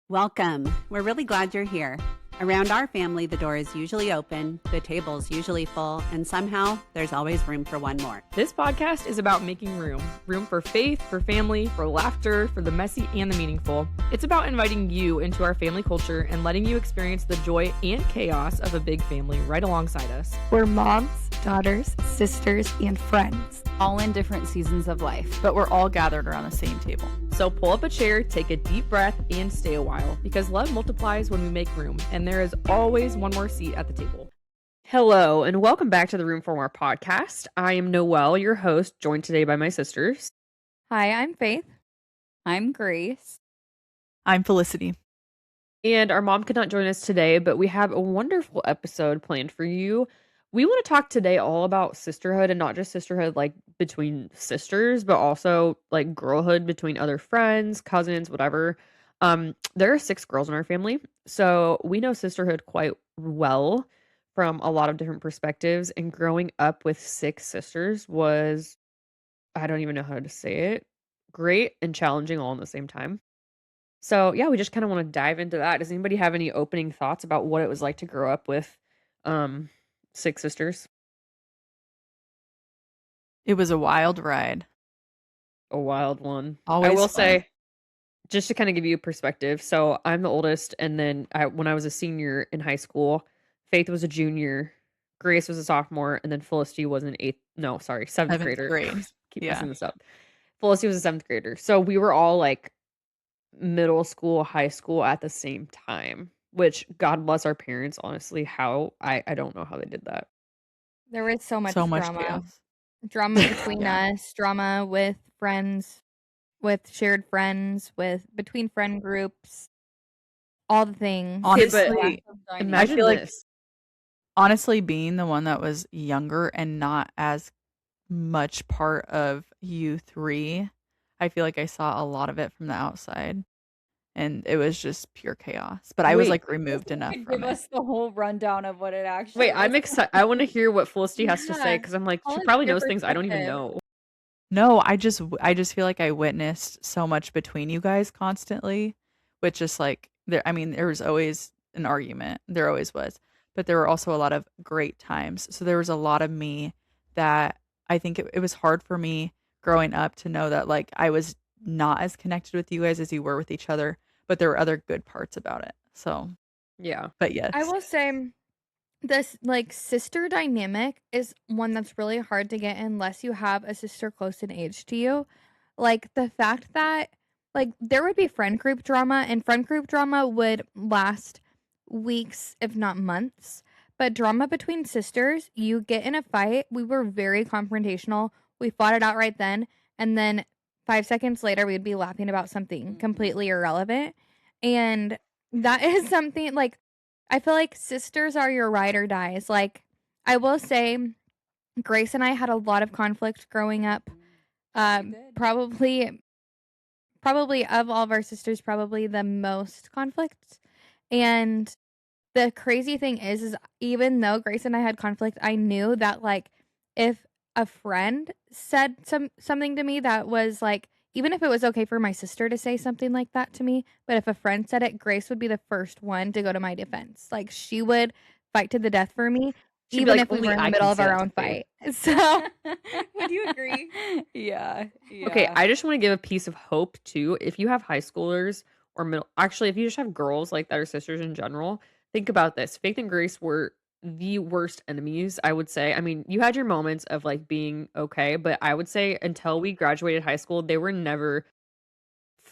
Welcome. We're really glad you're here. Around our family, the door is usually open, the table's usually full, and somehow there's always room for one more. This podcast is about making room. Room for faith, for family, for laughter, for the messy and the meaningful. It's about inviting you into our family culture and letting you experience the joy and chaos of a big family right alongside us. We're moms, daughters, sisters, and friends. All in different seasons of life. But we're all gathered around the same table. So pull up a chair, take a deep breath, and stay a while, because love multiplies when we make room, and there is always one more seat at the table. Hello, and welcome back to the Room for More podcast. I am Noel, your host, joined today by my sisters. Hi, I'm Faith. I'm Grace. I'm Felicity. And our mom could not join us today, but we have a wonderful episode planned for you. We want to talk today all about sisterhood, and not just sisterhood like between sisters, but also like girlhood between other friends, cousins, whatever. There are 6 girls in our family, so we know sisterhood quite well from a lot of different perspectives. And growing up with 6 sisters was, I don't even know how to say it, great and challenging all in the same time. So yeah, we just kind of want to dive into that. Does anybody have any opening thoughts about what it was like to grow up with 6 sisters? It was a wild ride. A wild one. Always I will fun. say, just to kind of give you a perspective, so I'm the oldest, and then when I was a senior in high school, Faith was a junior, Grace was a sophomore, and then Felicity was an seventh Seventh grader. grade. Keep Yeah. messing this up. Felicity was a 7th grader. So we were all like middle school, high school at the same time, which God bless our parents, honestly, how I don't know how they did that. There was so much So much drama. chaos. Drama between Yeah. us, drama with friends, with shared friends, between friend groups, all the things. Honestly, Imagine feel like- this. honestly, being the one that was younger and not as much part of you 3, I feel like I saw a lot of it from the outside. And it was just pure chaos. But I was Wait. like removed enough Give from it. us the whole rundown of what it actually Wait, I'm was. excited. I want to hear what Felicity has to say, Yeah. because I'm like, Tell she us probably your knows things I don't even perspective. know. No, I just feel like I witnessed so much between you guys constantly, which is like there was always an argument. There always was. But there were also a lot of great times. So there was a lot of me that I think it was hard for me growing up to know that like I was not as connected with you guys as you were with each other, but there were other good parts about it. So, Yeah. but yes. I will say this like sister dynamic is one that's really hard to get unless you have a sister close in age to you. Like the fact that like there would be friend group drama, and friend group drama would last weeks if not months. But drama between sisters, you get in a fight, we were very confrontational. We fought it out right then, and then 5 seconds later we'd be laughing about something completely irrelevant. And that is something like I feel like sisters are your ride or dies. Like I will say Grace and I had a lot of conflict growing up. Probably of all of our sisters, probably the most conflict. And the crazy thing is even though Grace and I had conflict, I knew that like if a friend said something to me that was like, even if it was okay for my sister to say something like that to me, but if a friend said it, Grace would be the first one to go to my defense. Like she would fight to the death for me, She'd be even like, if we "Only were in the I middle can of say our that to own Faith." fight. So Would you agree? Yeah. Okay, I just want to give a piece of hope too. If you have high schoolers or actually, if you just have girls like that are sisters in general, think about this. Faith and Grace were the worst enemies, I would say. I mean, you had your moments of like being okay, but I would say until we graduated high school, they were never.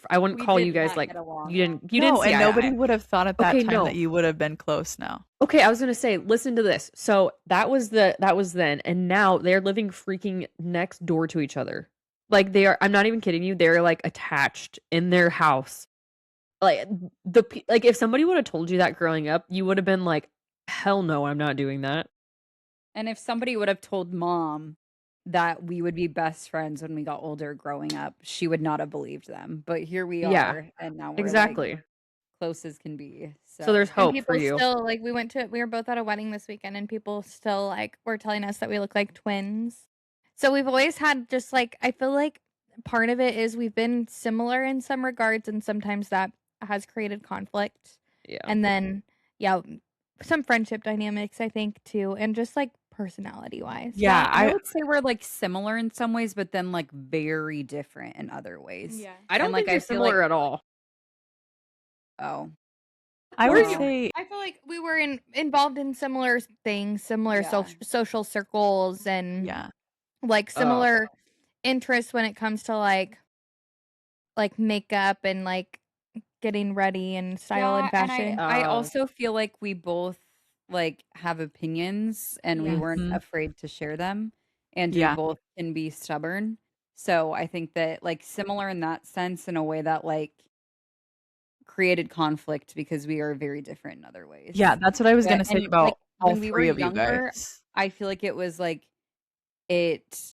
I wouldn't We call did you guys not like get along you didn't. well. You no, didn't see and eye to nobody eye. would have thought at that Okay, time no. that you would have been close now. Okay, I was gonna say, listen to this. So that was then, and now they're living freaking next door to each other. Like they are. I'm not even kidding you. They're like attached in their house. Like like if somebody would have told you that growing up, you would have been like, hell no, I'm not doing that. And if somebody would have told mom that we would be best friends when we got older growing up, she would not have believed them. But here we Yeah, are, and now we're exactly. like close as can be. So there's and hope people for you. still like we were both at a wedding this weekend, and people still like were telling us that we look like twins. So we've always had just like I feel like part of it is we've been similar in some regards, and sometimes that has created conflict. Yeah. And then, yeah, some friendship dynamics, I think, too, and just like personality wise. Yeah, I would say we're like similar in some ways, but then like very different in other ways. I don't And think like you're I feel like similar at all. oh I We're would you? say I feel like we were involved in similar things, similar Yeah. social circles, and yeah. like Oh. similar interests when it comes to like makeup and like getting ready and style and yeah, and fashion. I Oh. also feel like we both like have opinions and we Yes. weren't Mhm. afraid to share them, and we Yeah. both can be stubborn. So I think that like similar in that sense in a way that like created conflict because we are very different in other ways. Yeah, that's what I was But gonna say and like about all when we were 3 of you younger, guys. I feel like it was like it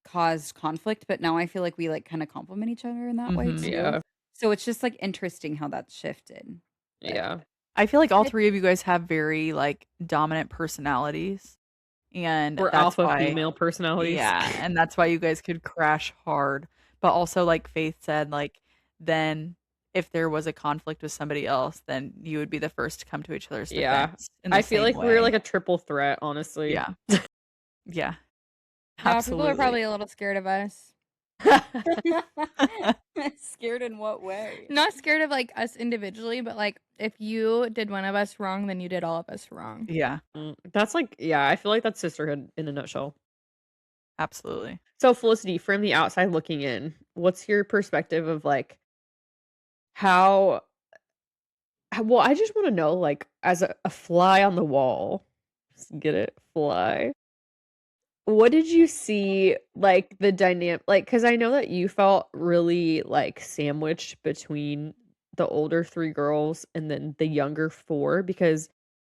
caused conflict, but now I feel like we like kind of complement each other in that way Mhm. too. Yeah. So it's just like interesting how that's shifted. But Yeah. I feel like all 3 of you guys have very, like, dominant personalities, and We're that's alpha why female personalities. yeah, and that's why you guys could crash hard. But also, like Faith said, like, then if there was a conflict with somebody else, then you would be the first to come to each other's Yeah. defense in the I feel same like we're way. like a triple threat, honestly. Yeah. Yeah. Yeah, people are Absolutely. probably a little scared of us. Scared in what way? Not scared of like us individually, but like if you did one of us wrong, then you did all of us wrong. Yeah, That's like, yeah, I feel like that's sisterhood in a nutshell. absolutely. So, Felicity, from the outside looking in, what's your perspective of like how, well, I just want to know, like, as a fly on the wall, just get it, fly. What did you see, like, the dynamic, like, because I know that you felt really, like, sandwiched between the older 3 girls and then the younger 4, because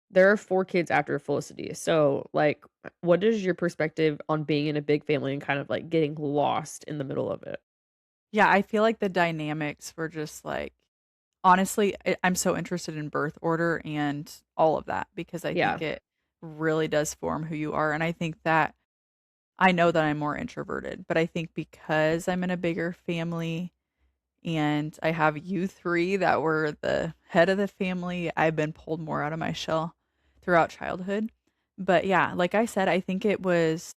there are 4 kids after Felicity. So, like, what is your perspective on being in a big family and kind of, like, getting lost in the middle of it? Yeah, I feel like the dynamics were just like honestly, I'm so interested in birth order and all of that because I Yeah. think it really does form who you are. And I think that I know that I'm more introverted, but I think because I'm in a bigger family and I have you 3 that were the head of the family, I've been pulled more out of my shell throughout childhood. But yeah, like I said, I think it was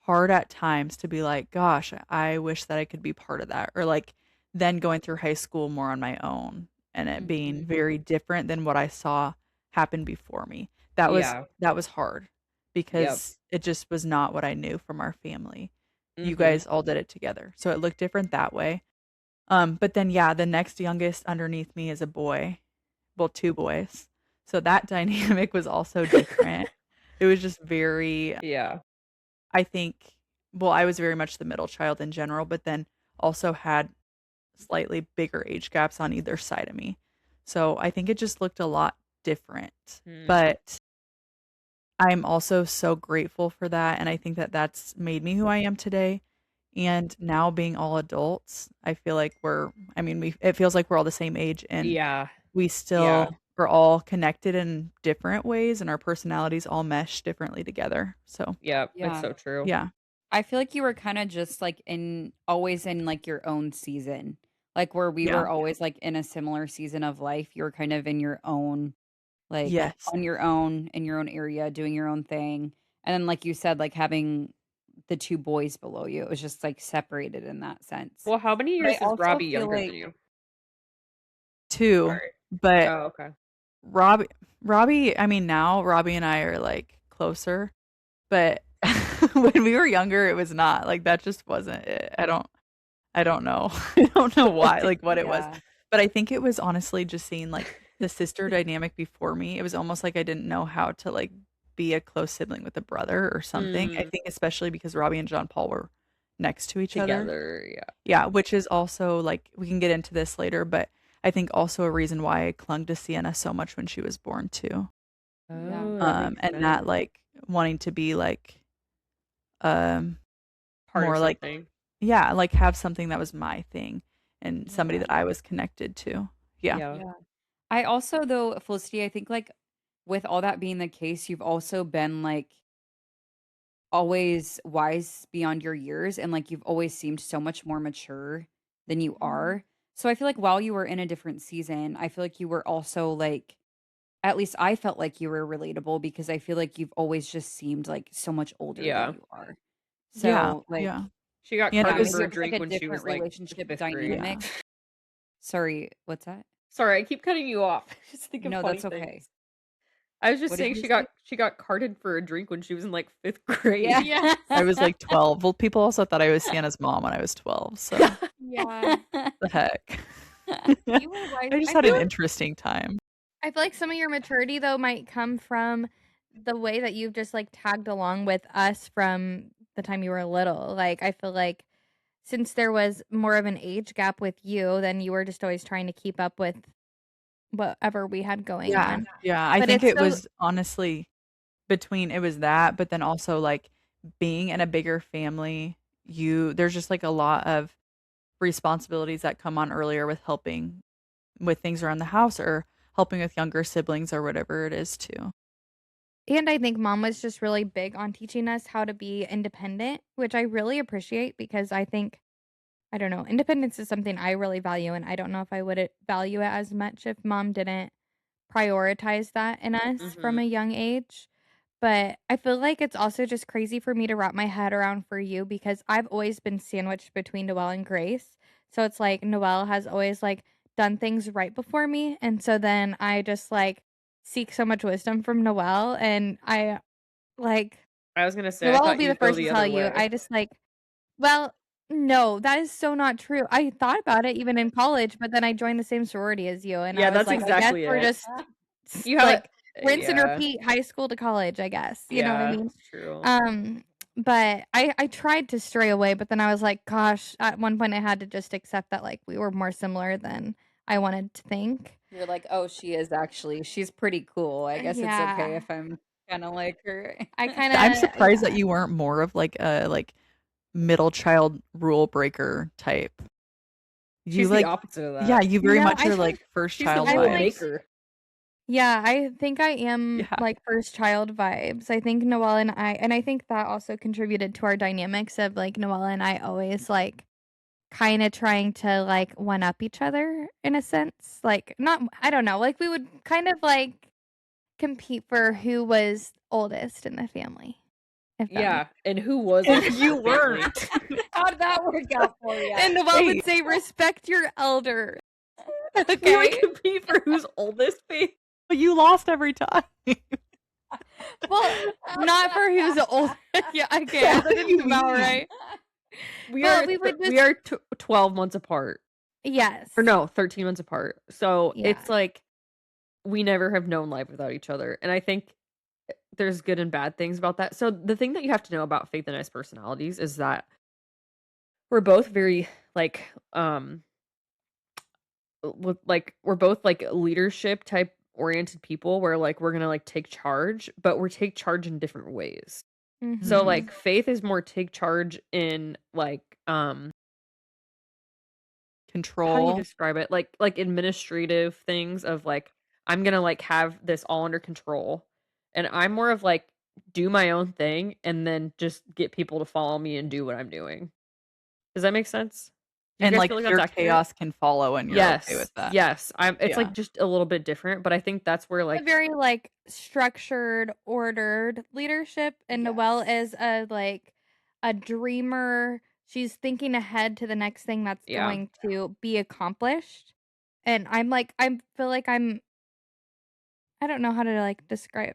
hard at times to be like, gosh, I wish that I could be part of that. Or like then going through high school more on my own and it being very different than what I saw happen before me. Yeah. That was hard Yep. because it just was not what I knew from our family. You Mhm. guys all did it together. So it looked different that way. But then yeah, the next youngest underneath me is a boy. Well, 2 boys. So that dynamic was also different. It was just very Yeah. I think well, I was very much the middle child in general, but then also had slightly bigger age gaps on either side of me. So I think it just looked a lot different. Mm. But I'm also so grateful for that, and I think that that's made me who I am today. And now being all adults, I feel like I mean, it feels like we're all the same age and Yeah. we still are all connected in different ways and our personalities all mesh differently together. So, Yep. It's Yeah. so true. yeah. I feel like you were kind of just like always in like your own season. Like where we Yeah. were always like in a similar season of life. You were kind of in your own, like Yes. on your own, in your own area, doing your own thing. And then like you said, like having the 2 boys below you, it was just like separated in that sense. Well, how many But I years is also Robbie feel younger like than you? 2, Sorry. but Oh, okay. Robbie, I mean, now Robbie and I are like closer, but when we were younger, it was not like that just wasn't it. I don't know. I don't know why, like what it was. yeah. But I think it was honestly just seeing like the sister dynamic before me. It was almost like I didn't know how to like be a close sibling with a brother or something. I think especially because Robbie and John Paul were next to each other. Together, yeah. Yeah, which is also like we can get into this later, but I think also a reason why I clung to Sienna so much when she was born too. Oh, that makes And that sense. like wanting to be like um Part of more like something. yeah, like have something that was my thing and somebody Yeah. that I was connected to. Yeah. Yeah. Yeah. I also though, Felicity, I think like with all that being the case, you've also been like always wise beyond your years and like you've always seemed so much more mature than you are. So I feel like while you were in a different season, I feel like you were also like, at least I felt like you were relatable because I feel like you've always just seemed like so much older than Yeah. you are. Yeah, So like, yeah. She got And it yeah, carded was for maybe a it was like drink a when she was different like relationship 5th grade. yeah. dynamic. Sorry, what's that? Sorry, I keep cutting you off. I just think of No, funny that's okay. things. I was just What did saying you she say? got carded for a drink when she was in like 5th grade. Yeah. Yeah. I was like 12. Well, people also thought I was Sienna's mom when I was 12. So Yeah. the heck. You were wise. I just I had feel an like interesting time. some of your maturity though might come from the way that you've just like tagged along with us from the time you were little. Like I feel like since there was more of an age gap with you, then you were just always trying to keep up with whatever we had going Yeah. on. Yeah. I But think it's it so was honestly between it was that, but then also like being in a bigger family, there's just like a lot of responsibilities that come on earlier with helping with things around the house or helping with younger siblings or whatever it is too. and I think mom was just really big on teaching us how to be independent, which I really appreciate because I think I don't know, independence is something I really value and I don't know if I would value it as much if mom didn't prioritize that in us from Mhm. a young age. But I feel like it's also just crazy for me to wrap my head around for you because I've always been sandwiched between Noelle and Grace. So it's like Noelle has always like done things right before me. And so then I just like seek so much wisdom from Noelle. And I like, I was gonna say I Noelle will thought be the you'd go first to the tell other you. way. I just like, well, no, that is so not true. I thought about it even in college, but then I joined the same sorority as you. And Yeah, I was that's like, I guess exactly we're it. just You have like rinse and yeah. repeat high school to college, I guess. You know what I Yeah, mean? it's true. But I tried to stray away, but then I was like, gosh, at one point I had to just accept that like we were more similar than I wanted to think. You're like, oh, she's pretty cool. I guess it's okay Yeah. if I'm kind of like her. I kind I'm of surprised that you weren't more of like a middle child rule breaker type. You She's the like opposite of yeah, that. you very No, much I are like first She's the child I rule like vibes. maker. yeah, I think I am Yeah. like first child vibes. I think Noelle and I think that also contributed to our dynamics of like Noelle and I always like kind of trying to like one up each other in a sense. Like not I don't know, like we would kind of like compete for who was oldest in the family. If that Yeah, makes and who was And oldest in you the family? weren't. How'd that work out for you? And Noelle Hey, would say, "Respect your elder." We would Okay. compete for who's oldest, babe. you lost every time. Well, not for who's the oldest. Yeah, okay, What that do didn't you come out mean? right. We Well, are we would we just are 12 months apart. yes. Or no, 13 months apart. So Yeah. it's like we never have known life without each other. And I think there's good and bad things about that. So the thing that you have to know about Faith and I's personalities is that we're both very like we're both like leadership type oriented people where like we're gonna like take charge, but we're take charge in different ways. So Mhm. like Faith is more take charge in like how do you Control. describe it? Like administrative things of like I'm gonna like have this all under control. And I'm more of like do my own thing and then just get people to follow me and do what I'm doing. Does that make sense? Do you And guys like feel like that's your accurate? chaos can follow and you're okay with that. Yes. It's Yeah. like just a little bit different, but I think that's where A like very like structured, ordered leadership, and Noelle Yes. is a dreamer. She's thinking ahead to the next thing that's yeah. going to be accomplished. And I'm like I feel like I don't know how to like describe.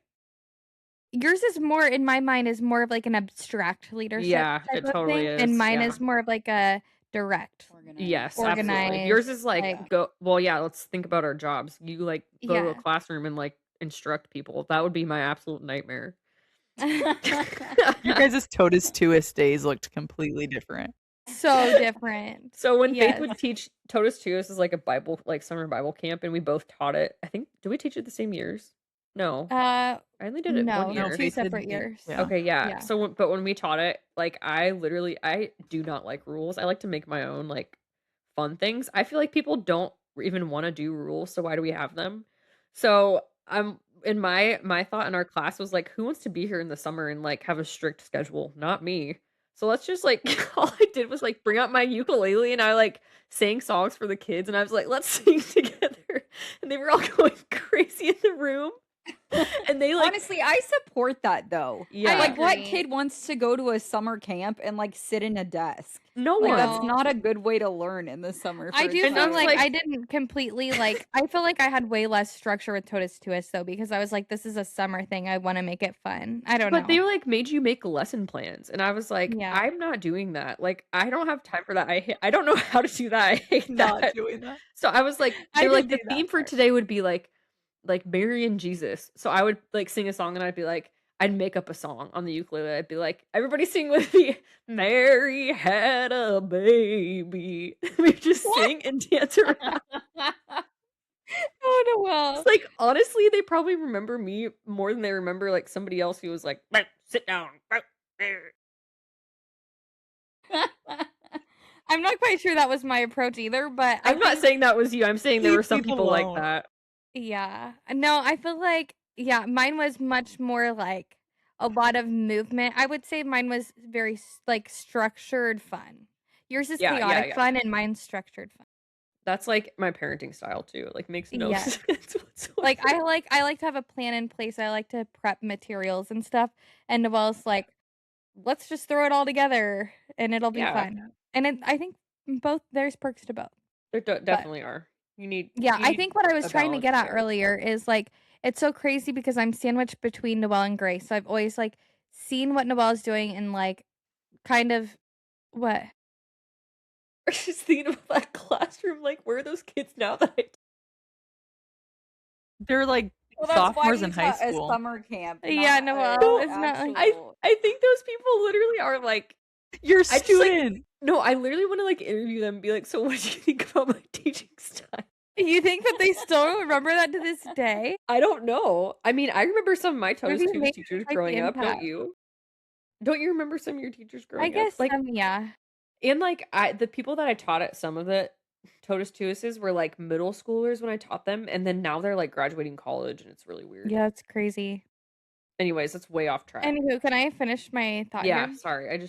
Yours is more in my mind is more of like an abstract leadership Yeah, type it of totally thing, and is. mine Yeah. is more of like a direct, Yes, Organized. absolutely. Yours organized, is like like go well, yeah, let's think about our jobs. You like go to a yeah. classroom and like instruct people. That would be my absolute nightmare. Your guys' Totus Tuus days looked completely different. So different. So when Faith Yes. would teach Totus Tuus is like a Bible like summer Bible camp and we both taught it. I think did we teach it the same years? No. I only did it one No, No, year. 2 Faith did separate me. years. Yeah. Okay, yeah. Yeah. So but when we taught it, like I do not like rules. I like to make my own like fun things. I feel like people don't even want to do rules, so why do we have them? So I'm in my thought in our class was like, who wants to be here in the summer and like have a strict schedule? Not me. So let's just like all I did was like bring out my ukulele and I like sang songs for the kids and I was like, let's sing together. And they were all going crazy in the room. And they like Honestly, I support that though. yeah. Like, what agree. kid wants to go to a summer camp and like sit in a desk? No Like, one. that's No. not a good way to learn in the summer. I for a do And feel that's child. like like I didn't completely like. I feel like I had way less structure with Totus Tuus though, because I was like, this is a summer thing. I want to make it fun. I don't but they know. like made you make lesson plans and I was like, Yeah. I'm not doing that. Like I don't have time for that. I don't know how to do that. I hate Not that. doing that. So I was like, I they were did like the do that theme for part. today would be like Mary and Jesus. So I would like sing a song and I'd be like, I'd make up a song on the ukulele. I'd be like, everybody sing with me. Mary had a baby. We just sing and dance around. Oh Noel. It's like honestly, they probably remember me more than they remember like somebody else who was like, sit down. I'm not quite sure that was my approach either, but I'm not saying that was you. I'm saying there Leave were some people people like alone. that. yeah. No, I feel like mine was much more like a lot of movement. I would say mine was very like structured fun. Yours is Yeah, chaotic yeah. fun and mine's structured fun. That's like my parenting style too. Like makes no Yes. sense whatsoever. Like I like to have a plan in place. I like to prep materials and stuff. And Noelle's like, let's just throw it all together and it'll be Yeah. fun. And I think both there's perks to both. There definitely are. You need Yeah, you I need think what I was a trying to get balance at there. earlier is like it's so crazy because I'm sandwiched between Noelle and Grace. So I've always like seen what Noelle is doing and like kind of what? I was just thinking about that classroom. Like, where are those kids now that I They're like Well, that's why sophomores you in high taught a school. summer camp. Yeah, not Noelle, a it's not like- actual- I think those people literally are like You're a I just, like- student. no, I literally want to like interview them and be like, so what do you think about my teaching style? You think that they still remember that to this day? I don't know. I mean, I remember some of my Toast Maybe Tunes make, teachers like, growing the up, don't impact. you? Don't you remember some of your teachers growing I guess up? Like yeah. and like the people that I taught at some of the Totus Tuises were like middle schoolers when I taught them, and then now they're like graduating college, and it's really weird. Yeah, it's crazy. Anyways, that's way off track. Anywho, can I finish my thought Yeah, here? sorry.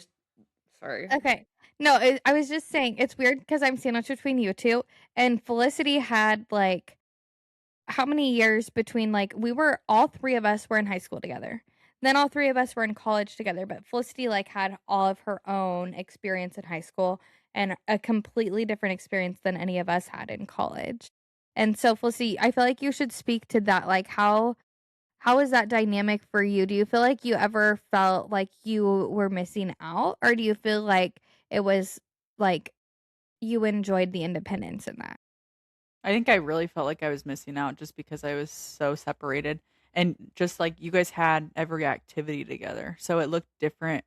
Sorry. Okay. No, I was just saying it's weird because I'm sandwiched between you two, and Felicity had like how many years between like all three of us were in high school together. Then all three of us were in college together, but Felicity like had all of her own experience in high school and a completely different experience than any of us had in college. And so Felicity, I feel like you should speak to that. Like how is that dynamic for you? Do you feel like you ever felt like you were missing out, or do you feel like it was like you enjoyed the independence in that? I think I really felt like I was missing out just because I was so separated. And just like you guys had every activity together. So it looked different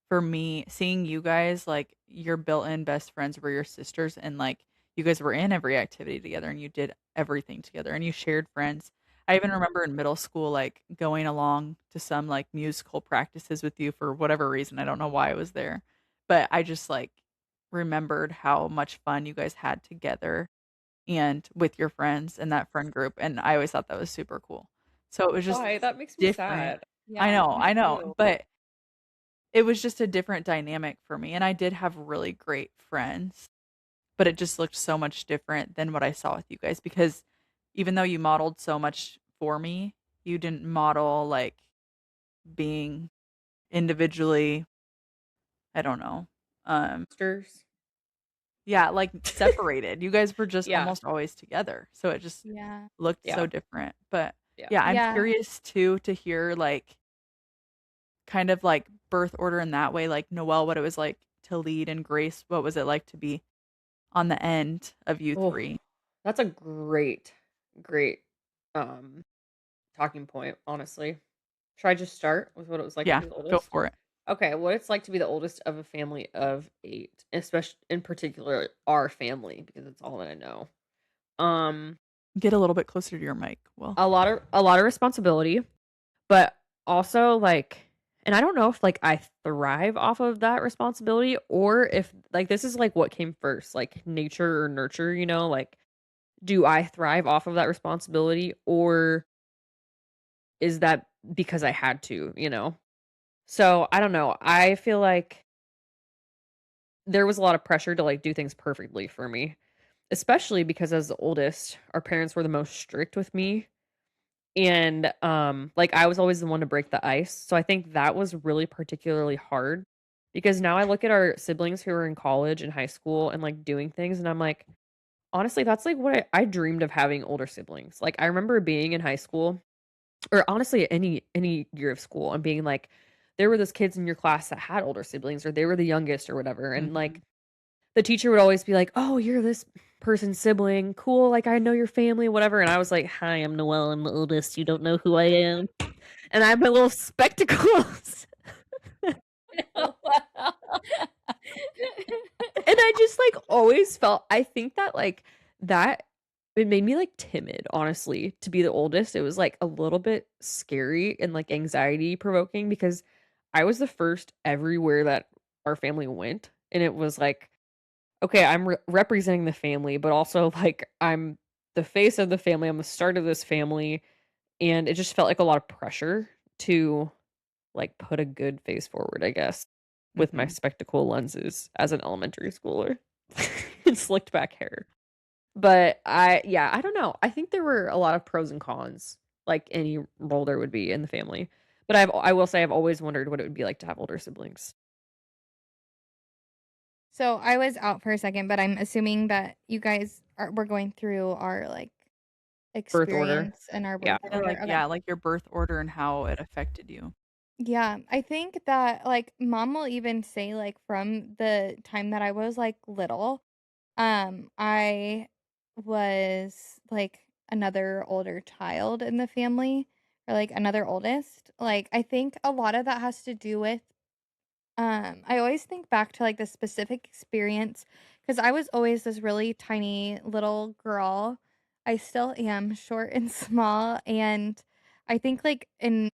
for me seeing you guys, like your built in best friends were your sisters, and like you guys were in every activity together and you did everything together and you shared friends. I even remember in middle school, like going along to some like musical practices with you for whatever reason. I don't know why I was there, but I just like remembered how much fun you guys had together and with your friends and that friend group. And I always thought that was super cool. So it was just Why? That makes me different. sad. I know, too. but it was just a different dynamic for me. And I did have really great friends, but it just looked so much different than what I saw with you guys because even though you modeled so much for me, you didn't model like being individually, I don't know. Sisters. Yeah, like separated. You guys were just Yeah. almost always together. So it just Yeah. looked Yeah. so different. But Yeah. yeah, I'm Yeah. curious too to hear like kind of like birth order in that way, like Noelle, what it was like to lead, and Grace, what was it like to be on the end of you Oh, three? That's a great talking point, honestly. Should I just start with what it was like Yeah, to be the go oldest? for it. Okay, what it's like to be the oldest of a family of 8, especially in particular our family because it's all that I know. Get a little bit closer to your mic. Well, A lot of responsibility, but also like and I don't know if like I thrive off of that responsibility or if like this is like what came first, like nature or nurture, like do I thrive off of that responsibility or is that because I had to? So I don't know. I feel like there was a lot of pressure to like do things perfectly for me, especially because as the oldest, our parents were the most strict with me. And like I was always the one to break the ice. So I think that was really particularly hard because now I look at our siblings who are in college and high school and like doing things and I'm like, honestly, that's like what I dreamed of having older siblings. Like I remember being in high school or honestly any year of school and being like, there were those kids in your class that had older siblings or they were the youngest or whatever. And like the teacher would always be like, "Oh, you're this person's sibling. Cool. Like, I know your family, whatever." And I was like, "Hi, I'm Noel. I'm the oldest. You don't know who I am." And I have my little spectacles. And I just like always felt, I think that like that it made me like timid, honestly, to be the oldest. It was like a little bit scary and like anxiety provoking because I was the first everywhere that our family went. And it was like, okay, I'm representing the family, but also like I'm the face of the family. I'm the start of this family, and it just felt like a lot of pressure to like put a good face forward, I guess, with my spectacle lenses as an elementary schooler and slicked back hair. But yeah, I don't know. I think there were a lot of pros and cons, like any role there would be in the family. But I will say I've always wondered what it would be like to have older siblings. So I was out for a second, but I'm assuming that you guys were going through our like Birth order. experience and our Yeah. birth Or order. like, Okay. yeah, like your birth order and how it affected you. Yeah, I think that like mom will even say like from the time that I was like little, I was like another older child in the family or like another oldest. Like I think a lot of that has to do with I always think back to like the specific experience because I was always this really tiny little girl. I still am short and small. And I think like in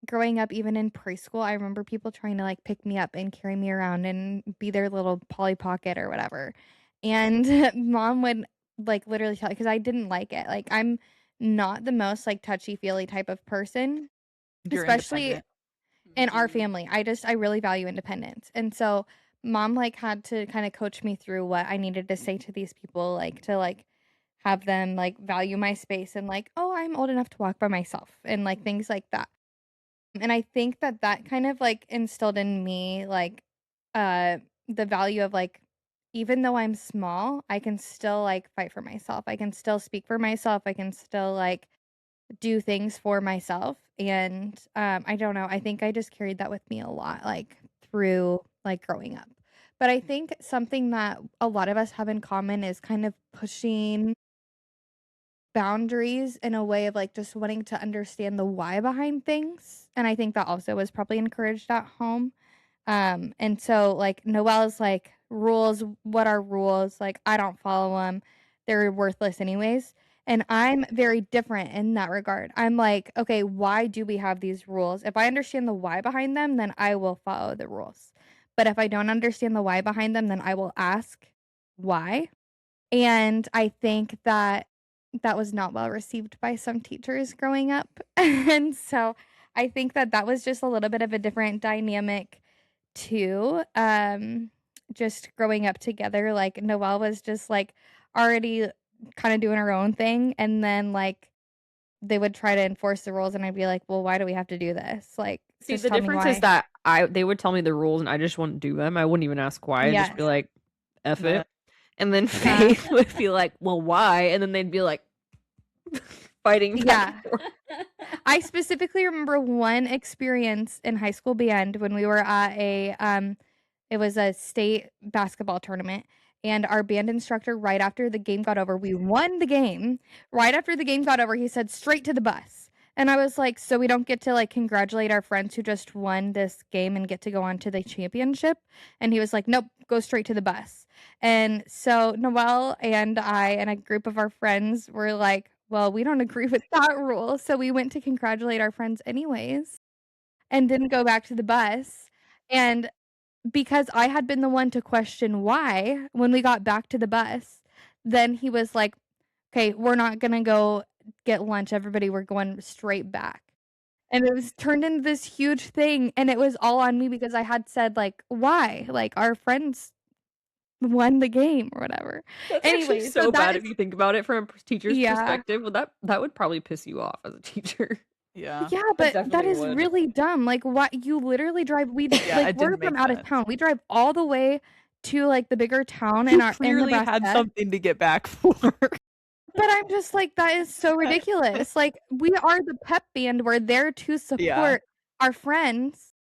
growing up, even in preschool, I remember people trying to like pick me up and carry me around and be their little Polly Pocket or whatever. And mom would like literally tell because I didn't like it. Like I'm not the most like touchy feely type of person, You're especially independent. in our family. I really value independence. And so mom like had to kind of coach me through what I needed to say to these people, like to like have them like value my space and like, oh, I'm old enough to walk by myself and like things like that. And I think that that kind of like instilled in me like uh the value of like even though I'm small, I can still like fight for myself. I can still speak for myself. I can still like do things for myself. And I don't know, I think I just carried that with me a lot like through like growing up. But I think something that a lot of us have in common is kind of pushing boundaries in a way of like just wanting to understand the why behind things. And I think that also was probably encouraged at home. And so like Noelle's like rules, what are rules? Like I don't follow them. They're worthless anyways. And I'm very different in that regard. I'm like, okay, why do we have these rules? If I understand the why behind them, then I will follow the rules. But if I don't understand the why behind them, then I will ask why. And I think that that was not well received by some teachers growing up. And so I think that that was just a little bit of a different dynamic too. Just growing up together, like Noelle was just like already kind of doing her own thing. And then like they would try to enforce the rules and I'd be like, well, why do we have to do this? Like, See, just the tell me difference is why. that they would tell me the rules and I just wouldn't do them. I wouldn't even ask why. I'd just be Yes. like, F But it. And then Uh-huh. Faith would be like, well, why? And then they'd be like fighting back Yeah. and forth. I specifically remember one experience in high school band when we were at a it was a state basketball tournament and our band instructor right after the game got over, we won the game. Right after the game got over, he said straight to the bus. And I was like, so we don't get to like congratulate our friends who just won this game and get to go on to the championship? And he was like, nope, go straight to the bus. And so Noelle and I and a group of our friends were like, well, we don't agree with that rule. So we went to congratulate our friends anyways and didn't go back to the bus. And because I had been the one to question why when we got back to the bus, then he was like, okay, we're not going to go get lunch. Everybody, we're going straight back. And it was turned into this huge thing. And it was all on me because I had said, like, why? Like, our friends won the game or whatever. That's Anyway, actually so so that bad is if you think about it from a teacher's yeah. perspective. Well, that would probably piss you off as a teacher. Yeah. Yeah, That but that definitely is would. really dumb. Like, what you literally drive Yeah, like it we're didn't from make out of sense. town. We drive all the way to like the bigger town in You our in clearly had Nebraska. something to get back for. But I'm just like, that is so ridiculous. Like, we are the pep band. We're there to Yeah. support our friends.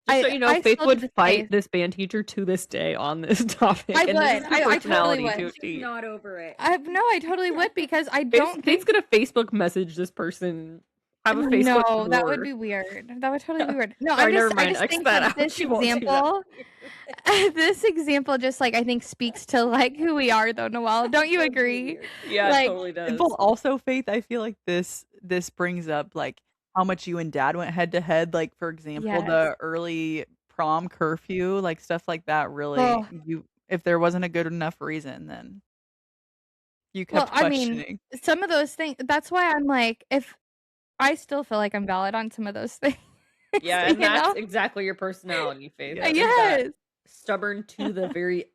Just so you know, I Faith still to would this day, fight this band teacher to this day on this topic, I and this is would. her I totally personality would. to a She's T. not over it. I totally would because I Faith's, don't Faith's think gonna Facebook message this person. Have a Facebook no, that would war. be weird. That would totally be weird. No, Sorry, I'm never just I mind. just X think that that out. this She won't do that. example this example just like I think speaks to like who we are though, Noel. Don't you That'd be agree? weird. Yeah, it Like, totally does. Well, also, Faith, I feel like this brings up like how much you and Dad went head to head. Like, for example, yes. the early prom curfew, like stuff like that. Really, Oh, if there wasn't a good enough reason, then you well, kept I mean, questioning. some of those things that's why I'm like, if I still feel like I'm valid on some of those things. Yeah, You and that's know? exactly your personality, Faith. Yeah. Is that Yes. stubborn to the very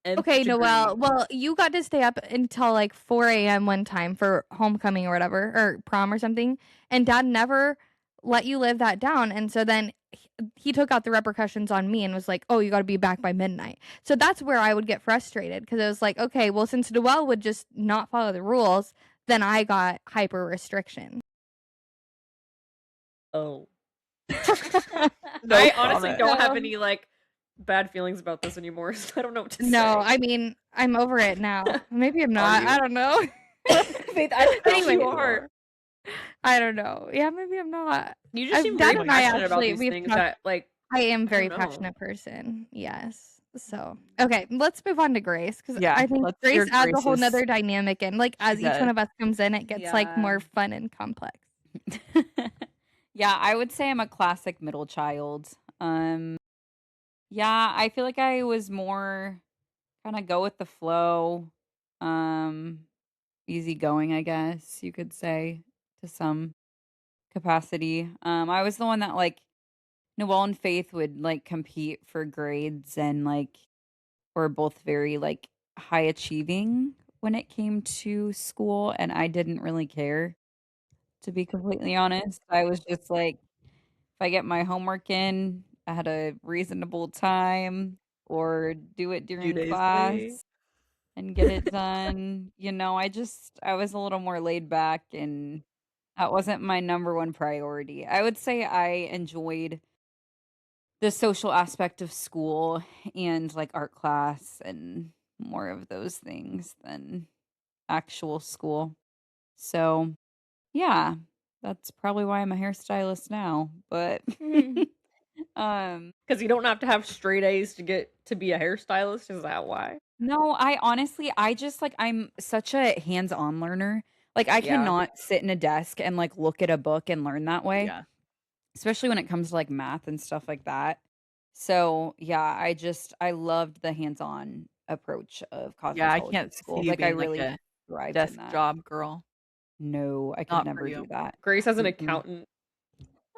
nth Okay, Noel. degree. Well, you got to stay up until like 4 a.m. one time for homecoming or whatever, or prom or something, and Dad never let you live that down. And so then he took out the repercussions on me and was like, "Oh, you got to be back by midnight." So that's where I would get frustrated because it was like, okay, well, since Noel would just not follow the rules, then I got hyper restriction. Oh. No I honestly comment. don't have No. any like bad feelings about this anymore, so I don't know what to No, say. I mean, I'm over it now. Maybe I'm Are not. you? I don't know. Faith, I think Anyway, you are. I don't know. Yeah, maybe I'm not. You just seem Dad very and I passionate about actually these we've things talked. that like I am a I very don't know. passionate person. Yes. So okay, let's move on to Grace because Yeah, I think let's hear Grace adds a whole Grace's. nother dynamic, and like as She each one does. of us comes in, it gets like Yeah. more fun and complex. Yeah, I would say I'm a classic middle child. Yeah, I feel like I was more kind of go with the flow, easygoing, I guess you could say, to some capacity. I was the one that like Noel and Faith would like compete for grades and like were both very like high achieving when it came to school, and I didn't really care, to be completely honest. I was just like, if I get my homework in, I had a reasonable time or do it Few during days class late. and get it done. I was a little more laid back and that wasn't my number one priority. I would say I enjoyed the social aspect of school and like art class and more of those things than actual school. So, yeah, that's probably why I'm a hairstylist now. But because you don't have to have straight A's to get to be a hairstylist. Is that why? no, I honestly I just like I'm such a hands-on learner. Like I Yeah. cannot sit in a desk and like look at a book and learn that way, Yeah. especially when it comes to like math and stuff like that. So, yeah, I loved the hands-on approach of Yeah, I cosmetology can't school. see you Like I being like really a thrived in desk that. job girl. No, I could Not for never do you. that. Grace as an Mm-mm. accountant.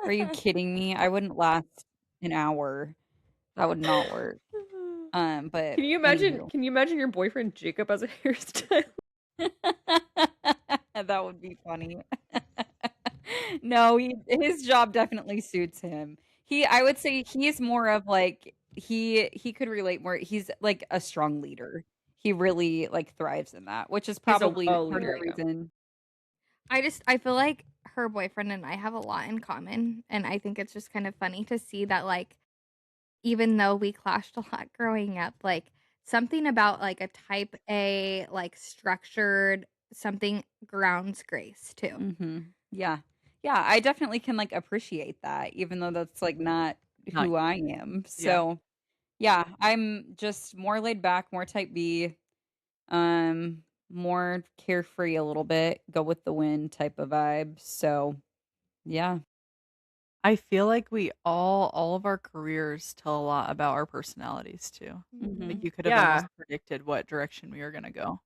Are you kidding me? I wouldn't last an hour. That would not work. But Can you imagine? anywho. Can you imagine your boyfriend Jacob as a hairstylist? That would be funny. No, his job definitely suits him. I would say he's more of like he could relate more. He's like a strong leader. He really like thrives in that, which is probably part of leader, the yeah. reason. I feel like her boyfriend and I have a lot in common, and I think it's just kind of funny to see that like even though we clashed a lot growing up, like something about like a type A, like structured something grounds Grace too. Mm-hmm. Yeah. Yeah, I definitely can like appreciate that, even though that's like not Not- who I am. Yeah. So yeah, I'm just more laid back, more type B, more carefree a little bit, go with the wind type of vibe. So yeah. I feel like we all of our careers tell a lot about our personalities too. Mhm. Like you could have Yeah. almost predicted what direction we were gonna go.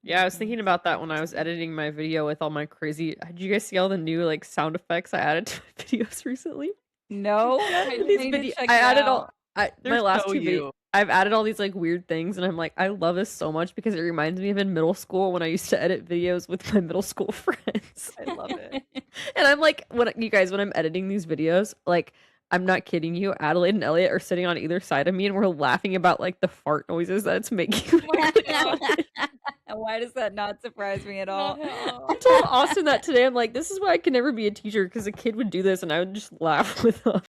Yeah, I was thinking about that when I was editing my video with all my crazy. Did you guys see all the new like sound effects I added to my videos recently? No, These I need to video- check I it added out. my They're last so two you. I've added all these like weird things, and I'm like, I love this so much because it reminds me of in middle school when I used to edit videos with my middle school friends. I love it. And I'm like, when I'm editing these videos, like, I'm not kidding you, Adelaide and Elliot are sitting on either side of me, and we're laughing about like the fart noises that it's making. when I click on it. And why does that not surprise me at all? Not at all. I told Austin that today. I'm like, this is why I could never be a teacher because a kid would do this, and I would just laugh with them.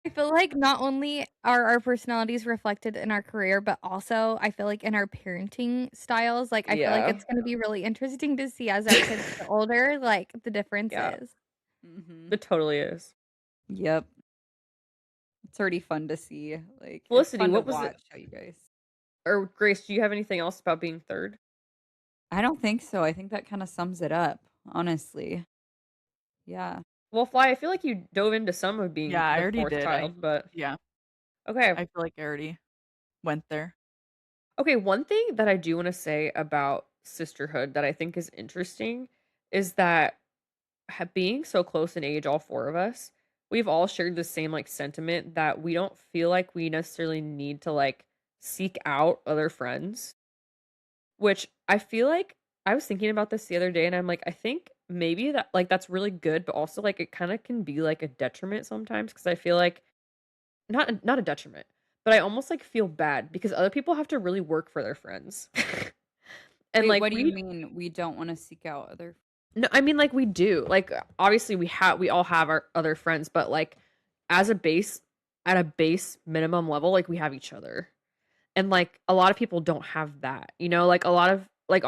I feel like not only are our personalities reflected in our career, but also I feel like in our parenting styles. Like I feel like Yeah. it's going to be really interesting to see as our kids get older, like the Yeah. differences. Mhm. It totally is. Yep. It's already fun to see. Like, it's Felicity, fun to what was it? watch how you guys. Or Grace, do you have anything else about being third? I don't think so. I think that kind of sums it up, honestly. Yeah. Well, Fly, I feel like you dove into some of being Yeah, I the already fourth did. child, but Yeah, okay. I feel like I already went there. Okay, one thing that I do want to say about sisterhood that I think is interesting is that being so close in age, all four of us, we've all shared the same like sentiment that we don't feel like we necessarily need to like seek out other friends, which I feel like I was thinking about this the other day and I'm like, I think maybe that like that's really good, but also like it kind of can be like a detriment sometimes because I feel like not a detriment, but I almost like feel bad because other people have to really work for their friends. And Wait, like what do you mean we don't want to seek out other? no, I mean like we do. Like obviously we all have our other friends, but like as a base at a base minimum level, like we have each other. And like a lot of people don't have that. You know, like a lot of like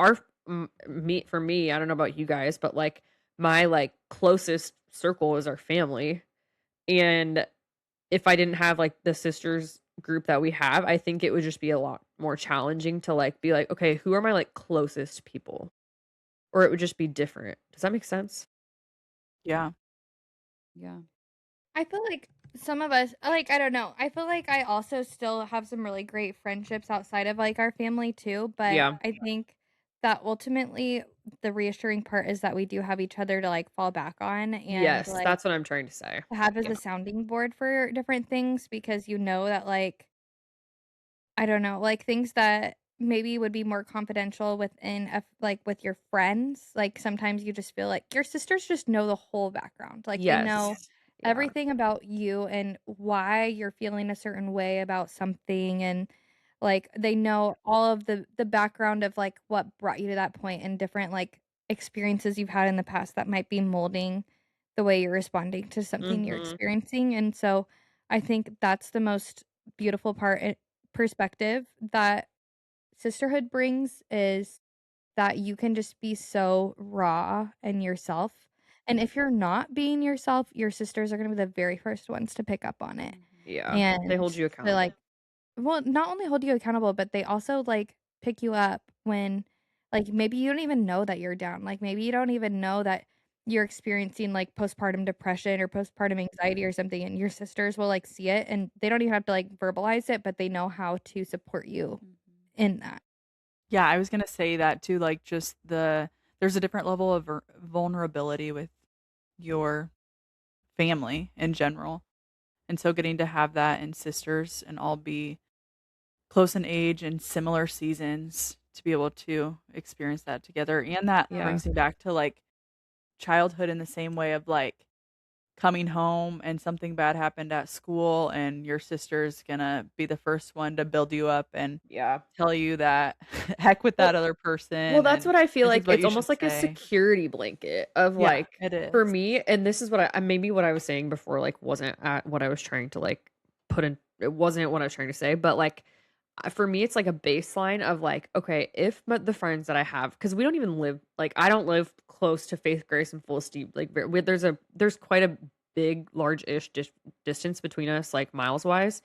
me for me, I don't know about you guys, but like my like closest circle is our family. And if I didn't have like the sisters group that we have, I think it would just be a lot more challenging to like be like, okay, who are my like closest people? Or it would just be different. Does that make sense? Yeah, Yeah. I feel like some of us, like, I don't know. I feel like I also still have some really great friendships outside of like our family too. But Yeah. I think that ultimately the reassuring part is that we do have each other to like fall back on and Yes, like that's what I'm trying to say. to have as Yeah. a sounding board for different things because you know that like I don't know, like things that maybe would be more confidential within like with your friends. Like sometimes you just feel like your sisters just know the whole background. Like they know Yes. Yeah. everything about you and why you're feeling a certain way about something and like they know all of the background of like what brought you to that point and different like experiences you've had in the past that might be molding the way you're responding to something you're Mhm. experiencing. And so I think that's the most beautiful perspective that sisterhood brings is that you can just be so raw and yourself. And if you're not being yourself, your sisters are going to be the very first ones to pick up on it. Yeah. They And hold you they like, accountable. well, not only hold you accountable, but they also like pick you up when like maybe you don't even know that you're down. Like maybe you don't even know that you're experiencing like postpartum depression or postpartum anxiety or something and your sisters will like see it and they don't even have to like verbalize it, but they know how to support you in that. yeah. I was gonna say that too. Like, just there's a different level of vulnerability with your family in general, and so getting to have that in sisters and all be close in age and similar seasons to be able to experience that together, and that Yeah. brings me back to like childhood in the same way of like coming home and something bad happened at school and your sister's gonna be the first one to build you up and Yeah. tell you that heck with that Well, other person well, that's and what I feel this is like. what It's you should almost like a say. security blanket of Yeah, like it for is. me, and this is what maybe what I was saying before, like wasn't at what I was trying to like put in. It wasn't what I was trying to say, but like for me, it's like a baseline of like, okay, if the friends that I have, because we don't even live like I don't live close to Faith, Grace, and Felicity. Like there's quite a big, large-ish distance between us, like miles wise.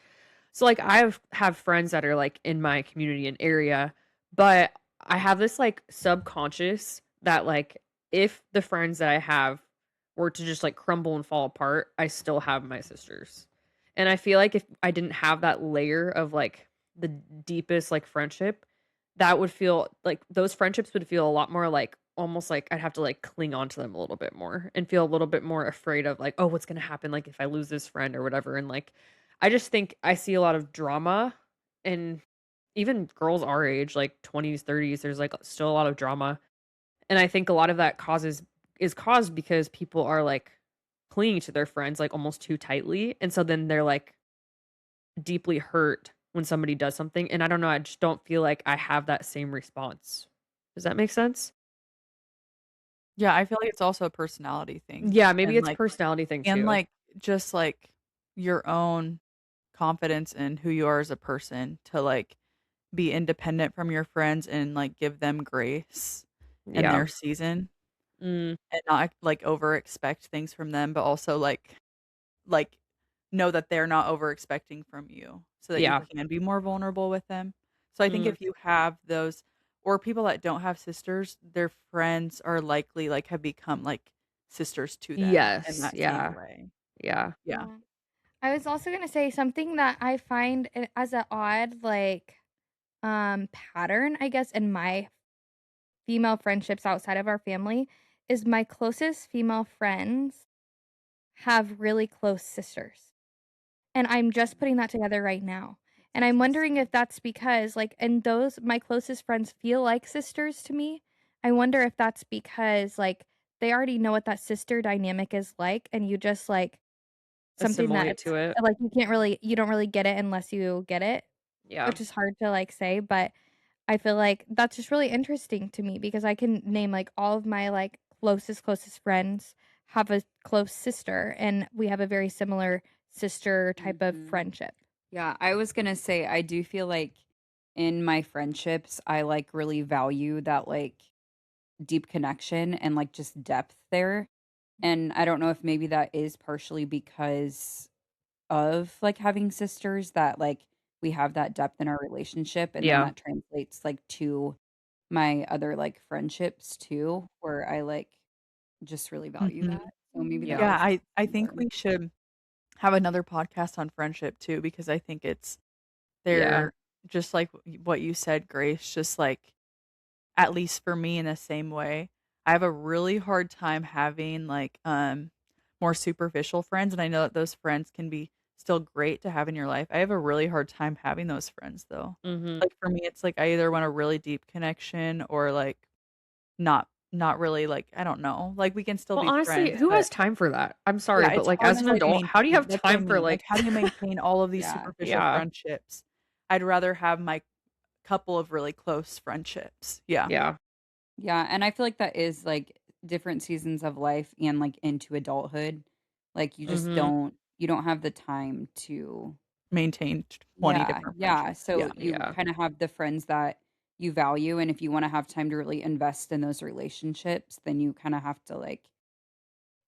So like have friends that are like in my community and area, but I have this like subconscious that like if the friends that I have were to just like crumble and fall apart, I still have my sisters. And I feel like if I didn't have that layer of like the deepest like friendship, that would feel like those friendships would feel a lot more like almost like I'd have to like cling on to them a little bit more and feel a little bit more afraid of like, oh, what's gonna happen like if I lose this friend or whatever. And like I just think I see a lot of drama, and even girls our age, like 20s, 30s, there's like still a lot of drama. And I think a lot of that is caused because people are like clinging to their friends like almost too tightly. And so then they're like deeply hurt when somebody does something. And I don't know, I just don't feel like I have that same response. Does that make sense? Yeah, I feel like it's also a personality thing. Yeah, maybe And it's a like personality thing and too. like just like your own confidence in who you are as a person to like be independent from your friends and like give them grace in Yeah. their season Mm, and not like over expect things from them, but also like know that they're not over expecting from you so that you yeah. can be more vulnerable with them. So I think Mm, if you have those or people that don't have sisters, their friends are likely like have become like sisters to them in yes. that same Yeah. way. Yeah. Yeah. Yeah. I was also gonna say something that I find as an odd pattern, I guess, in my female friendships outside of our family is my closest female friends have really close sisters. And I'm just putting that together right now. And I'm wondering if that's because, like, and those my closest friends feel like sisters to me. I wonder if that's because, like, they already know what that sister dynamic is like, and you just like something that Assimilate it's to it. like you don't really get it unless you get it, Yeah. which is hard to like say, but I feel like that's just really interesting to me because I can name like all of my like closest friends have a close sister and we have a very similar sister type of Mhm. friendship. Yeah, I was gonna say I do feel like in my friendships, I like really value that like deep connection and like just depth there. And I don't know if maybe that is partially because of like having sisters that like we have that depth in our relationship and then Yeah. that translates like to my other like friendships too, where I like just really value Mhm. that. So maybe that Yeah. Yeah, is I think similar. we should have another podcast on friendship too because I think it's Yeah. they're just like what you said, Grace, just like at least for me in the same way. I have a really hard time having like more superficial friends and I know that those friends can be still great to have in your life. I have a really hard time having those friends though. Mhm. Like for me it's like I either want a really deep connection or like not really like I don't know. Like we can still Well, be honestly, friends, who but has time for that? I'm sorry, yeah, but it's like hard as to an like adult, how do you maintain. have That's what I time for mean. Like like how do you maintain all of these Yeah. superficial yeah. friendships? I'd rather have my couple of really close friendships. Yeah. Yeah. Yeah, and I feel like that is like different seasons of life and like into adulthood. Like Mhm. you don't have the time to Maintain 20 yeah, different yeah. friendships. So Yeah. you Yeah. kind of have the friends that you value and if you want to have time to really invest in those relationships, then you kind of have to like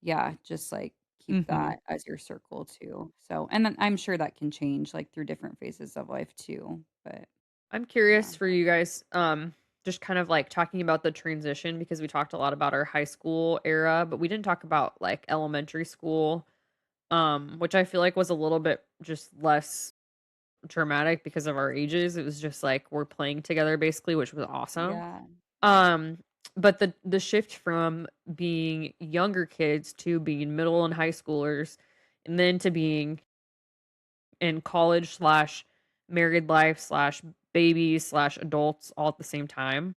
yeah, just like keep Mhm. that as your circle too. So, and then I'm sure that can change like through different phases of life too, but I'm yeah. curious for you guys, just kind of like talking about the transition because we talked a lot about our high school era, but we didn't talk about like elementary school, which I feel like was a little bit just less traumatic because of our ages. It was just like we're playing together basically, which was awesome. Yeah. Um, but the shift from being younger kids to being middle and high schoolers, and then to being in college slash married life slash babies slash adults all at the same time.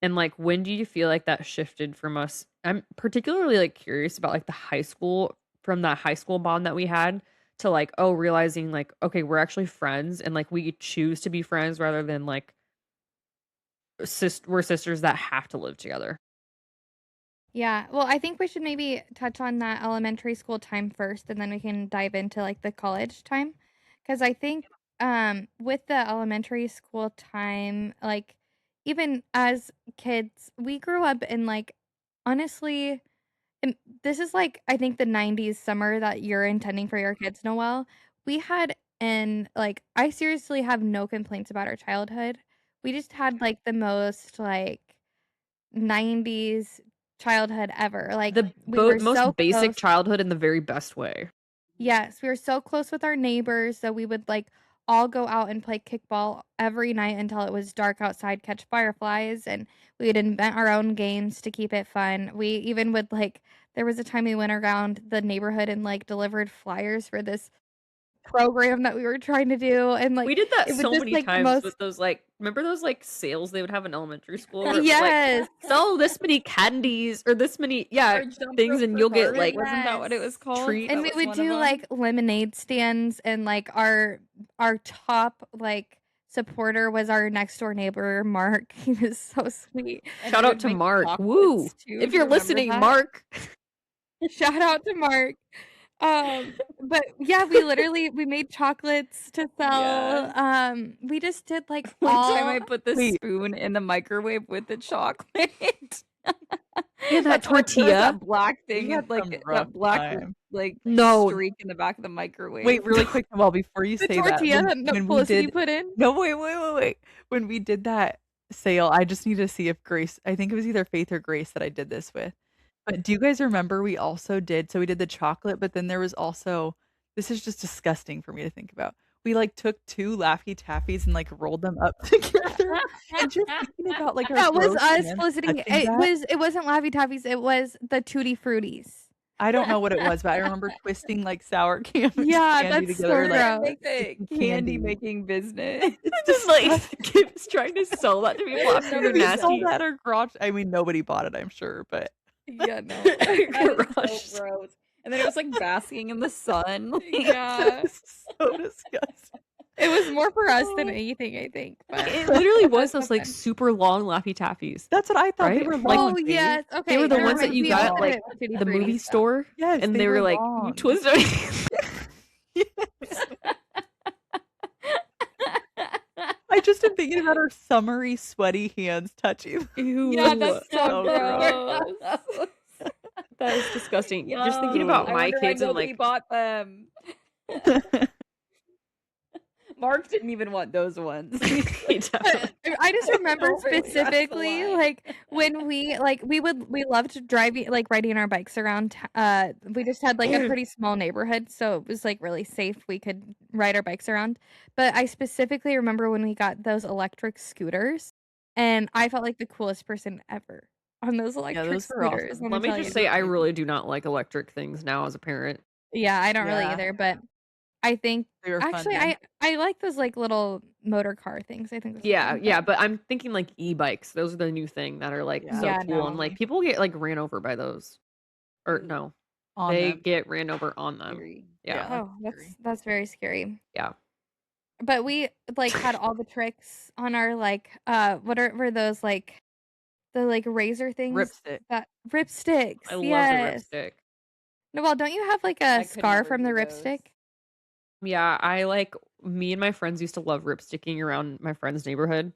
And like, when do you feel like that shifted from us? I'm particularly like curious about like the high school from that high school bond that we had to like, oh, realizing like, okay, we're actually friends and like we choose to be friends rather than like we're sisters that have to live together. Yeah. Well, I think we should maybe touch on that elementary school time first and then we can dive into like the college time. Cause I think with the elementary school time, like even as kids, we grew up in like honestly, and this is like I think the 90s summer that you're intending for your kids, Noel. We had and like I seriously have no complaints about our childhood. We just had like the most like 90s childhood ever. Like, The we were so most basic close. childhood in the very best way. Yes, we were so close with our neighbors, so we would, like, all go out and play kickball every night until it was dark outside, catch fireflies, and we would invent our own games to keep it fun. We even would, like there was a time we went around the neighborhood and, like, delivered flyers for this program that we were trying to do, and like We did that it was so just many like the times most with those remember those sales they would have in elementary school where it was yes. sell this many candies or this many Or jump things rope and for you'll get Barbie, wasn't that what it was called? treats. And That we was would one of do them? like lemonade stands, and like our top like supporter was our next door neighbor Mark. He was so sweet. And Shout we out would to make Mark. chocolates, Woo. too. If Do you're you remember listening, that? Mark. Shout out to Mark. But yeah, we made chocolates to sell. Yeah. We just did like One time all I put the Wait. spoon in the microwave with the chocolate. Yeah, that That's why there was tortilla. that black thing, had some that rough black time. No. streak in the back of the microwave. Wait, really quick, Noel, before you the say that, tortilla when that we Felicity did put in. no, wait. When we did that sale, I just need to see if Grace, I think it was either Faith or Grace that I did this with. But do you guys remember we also did, so we did the chocolate, but then there was also, this is just disgusting for me to think about. We took 2 Laffy Taffies and rolled them up together. And just thinking about our That was gross us, hands Felicity. touching that. It wasn't Laffy Taffies. It was the Tutti Fruities. I don't know what it was, but I remember twisting sour Yeah, candy that's so together, gross. Make a candy making business. It's Just disgusting. Kim's trying to sell that to people after you're We sold nasty. that at our garage. I mean, nobody bought it, I'm sure, but Yeah, no. That Garage. is so gross. And then it was basking in the sun. Yeah. it's so disgusting. It was more for us than anything, I think. But It literally was those super long Laffy Taffies. That's what I thought. They Right? were Like- long. oh Dave. yes, okay. They were the never ones that mind. you We got also at did Tutti the movie Fruities, though. store, Yes, and they were you long. twist it. I just am thinking about our summery, sweaty hands touching. Ew. Yeah, that's so So gross. That is disgusting. Just thinking about my kids and nobody bought them. Mark didn't even want those ones. He definitely- But I just remember That's the specifically line. when we loved driving riding our bikes around. We just had a pretty small neighborhood, so it was really safe. We could ride our bikes around. But I specifically remember when we got those electric scooters, and I felt like the coolest person ever on those electric those were awesome. scooters. Let me tell just you. say, I really do not like electric things now as a parent. Yeah, I don't really Yeah. either, but I think They were fun actually then. I like those little motor car things. I think those are fun, Yeah, but- but I'm thinking e-bikes. Those are the new thing that are Yeah. so Yeah, cool, and no. people get ran over by those, or no, On they them. get ran over on them. Scary. Yeah. Oh, that's very scary. Yeah. But we had all the tricks on our were those the razor things Ripstick. that ripsticks. I love yes. the ripstick. Noel, don't you have I a could scar never from the do those. ripstick? Yeah, me and my friends used to love ripsticking around my friend's neighborhood.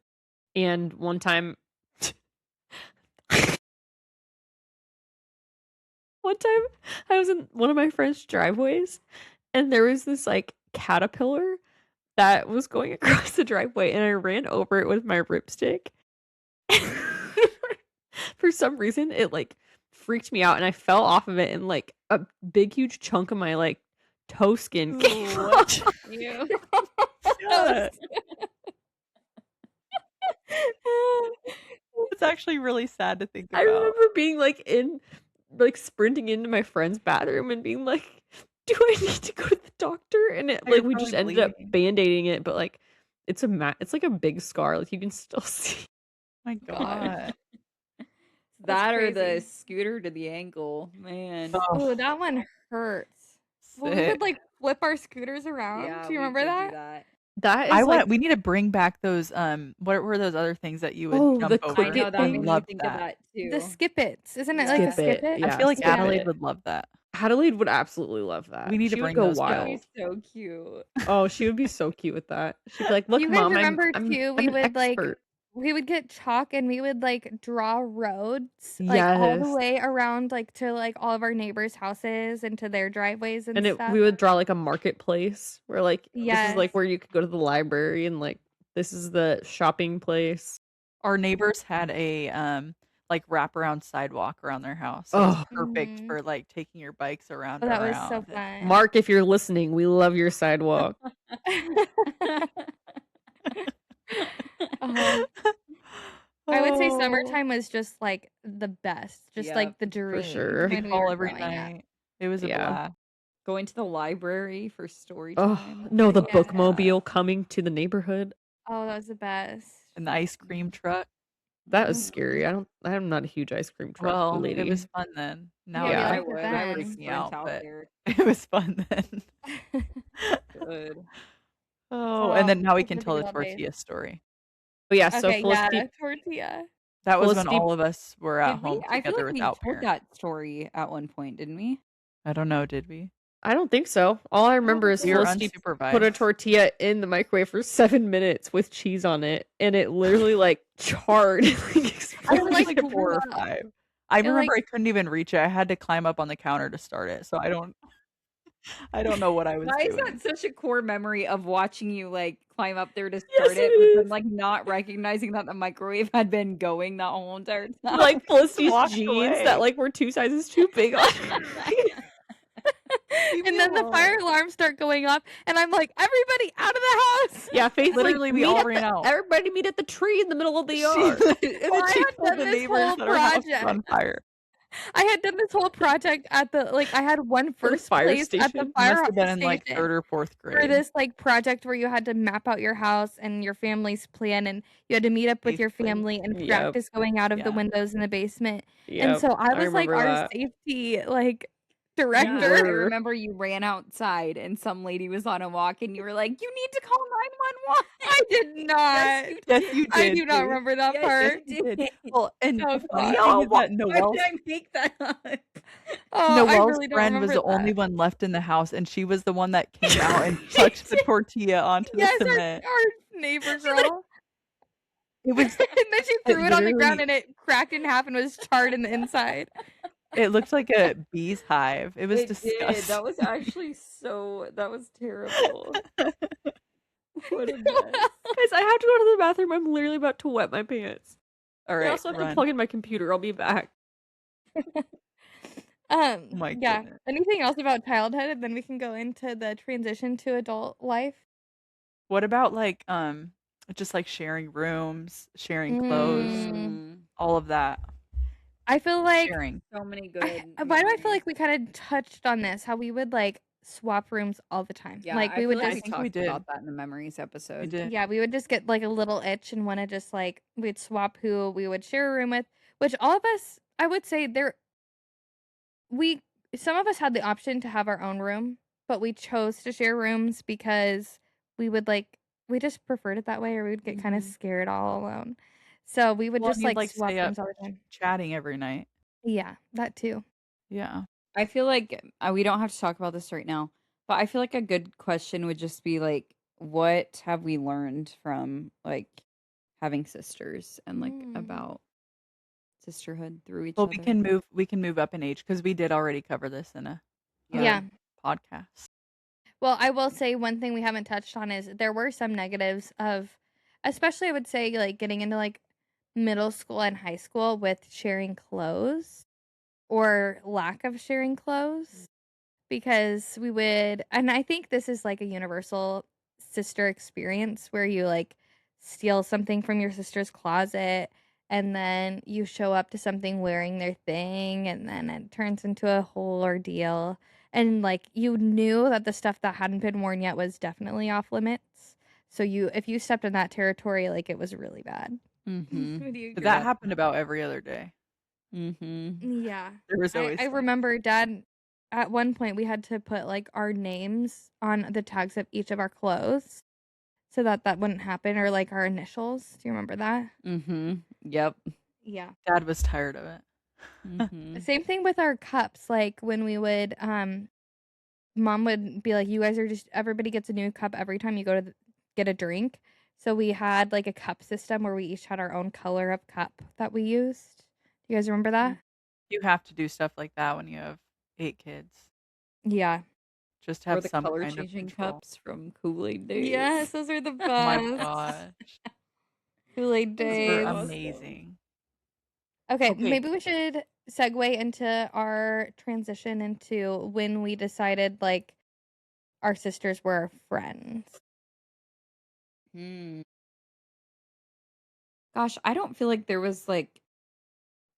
And one time I was in one of my friend's driveways and there was this caterpillar that was going across the driveway and I ran over it with my ripstick. For some reason it freaked me out and I fell off of it and a big huge chunk of my toe skin came off. Yeah. Yeah. It's actually really sad to think about. I remember being in sprinting into my friend's bathroom and being like, do I need to go to the doctor? And it You're we just probably ended up bleeding. band-aiding it, but it's a big scar. You can still see. My God. That or the crazy. scooter to the ankle, man. Oh, Oh, that one hurts. Well, we would sick. flip our scooters around. Yeah, Do you we remember did do that? that? That is we need to bring back those what were those other things that you would Oh, jump the over? I Click know it that made thing? me Love think of that. that too. The skip-its. Isn't it Yeah. like a Skip it, skip-it? yeah. I feel like Skip Adelaide it. would love that. Adelaide would absolutely love that. We need to She would bring go those back. wild. He's so cute. Oh, she would be so cute with that. She'd be like, "Look, You guys mom, remember I'm too? I'm We an would expert." we would get chalk and we would draw roads all the Yes. way around to all of our neighbors' houses and to their driveways and And stuff. we would draw a marketplace where this is Yes. where you could go to the library and this is the shopping place. Our neighbors had a wraparound sidewalk around their house. So it was Oh. perfect Mhm. for taking your bikes around. Oh, that was so around. fun. Mark, if you're listening, we love your sidewalk. I would say Oh. summertime was just the best. Just Yep, the dream. sure. when Big we ball were every growing up. night. It was a Yeah. blast. Going to the library for story Oh, time. no, the Yeah. bookmobile coming to the neighborhood. Oh, that was the best. And the ice cream truck. That was Mhm. scary. I'm not a huge ice cream truck Well, it lady. was fun then. Now Yeah, we Yeah. liked it I would then. freak me sprint out, out but there. it was fun then. Good. Oh, and then now we those can were the tell good the old days. tortilla story. But yeah, so Okay, yeah, Felicity tortilla. That was when Felicity all of us were at Did we? home I feel together like we without told parents. that story at one point, didn't we? I don't know, did we? I don't think so. All I remember is We were Felicity put a unsupervised. tortilla in the microwave for 7 minutes with cheese on it, and it literally like charred. I was like, like 4 or 5. I it, remember like- I couldn't even reach it. I had to climb up on the counter to start it. So I don't know what I was Why is doing. that such a core memory of watching you like climb up there to Yes, start it, it but then is. like not recognizing that the microwave had been going that whole entire time? Like Felicity's walked jeans away. that like were 2 sizes too big on her. Leave me and then the alone. fire alarms start going off, and I'm like, everybody out of the house. Yeah, Faith Literally, we all ran out. Everybody meet at the tree in the middle of the She, yard. and then Well, I she had told done the this neighbors whole that our house was on project. fire. I had done this whole project at the I had won first fire place at the station. fire Must have been in like station 3rd or 4th for grade. this project where you had to map out your house and your family's plan, and you had to meet up with your 8th grade. family and Yep. practice going out of the Yeah. windows in the basement. Yep, And so I was like remember our that. safety Yeah, I director. remember you ran outside and some lady was on a walk and you were like, "You need to call 911." I did not. Yes, you I did. do not Faith. remember that Yes, part. you did. Well, and Oh, the funny God. thing is that Why Noel's did I make that up? Oh, I Noel's really don't friend was remember the only that. one left in the house, and she was the one that came out and chucked the tortilla onto Yes, the cement. our neighbor girl. It was. And then she threw it on the ground literally- and it cracked in half and was charred in the inside. It looked like a bee's hive. It was It disgusting. did. That was actually that was terrible. What a mess. Guys, I have to go to the bathroom. I'm literally about to wet my pants. All I right, also have to run. plug in my computer. I'll be back. My Yeah. goodness. Anything else about childhood, and then we can go into the transition to adult life. What about like just like sharing rooms, sharing clothes, Mm, all of that? I feel like Sharing. so many good. why do I feel memories. like we kind of touched on this? How we would swap rooms all the time. Yeah, Like I we would feel like just think we talked did. about that in the memories episode. We did. yeah, we would just get a little itch and want to just we'd swap who we would share a room with, which all of us, I would say some of us had the option to have our own room, but we chose to share rooms because we would we just preferred it that way, or we would get kind of Mhm. scared all alone. So we would Well, just and you'd swap stay up rooms all the time. chatting every night. Yeah, that too. Yeah. I feel like we don't have to talk about this right now, but I feel like a good question would just be like, what have we learned from having sisters and Mm. about sisterhood through each Well, other? we can move up in age because we did already cover this in a Yeah. podcast. Well, I will say one thing we haven't touched on is there were some negatives of, especially I would say getting into middle school and high school with sharing clothes or lack of sharing clothes, because we would, and I think this is a universal sister experience where you steal something from your sister's closet and then you show up to something wearing their thing and then it turns into a whole ordeal. And you knew that the stuff that hadn't been worn yet was definitely off limits. So if you stepped in that territory, it was really bad. Mm-hmm. Would you But agree? that happened about every other day. Mm-hmm. Yeah. There was always I remember Dad, at one point we had to put our names on the tags of each of our clothes so that wouldn't happen, or our initials. Do you remember that? Mm-hmm. Yep. Yeah. Dad was tired of it. Mm-hmm. Same thing with our cups. When we would, Mom would be like, "You guys are just everybody gets a new cup every time you go to get a drink." So we had a cup system where we each had our own color of cup that we used. Do you guys remember that? You have to do stuff like that when you have 8 kids. Yeah. Just Or have the some color kind of changing control. cups from Kool-Aid days. Yes, those are the Oh my best. gosh. Kool-Aid Those were days. amazing. Okay, Okay. maybe we should segue into our transition into when we decided our sisters were our friends. Hmm. Gosh, I don't feel like there was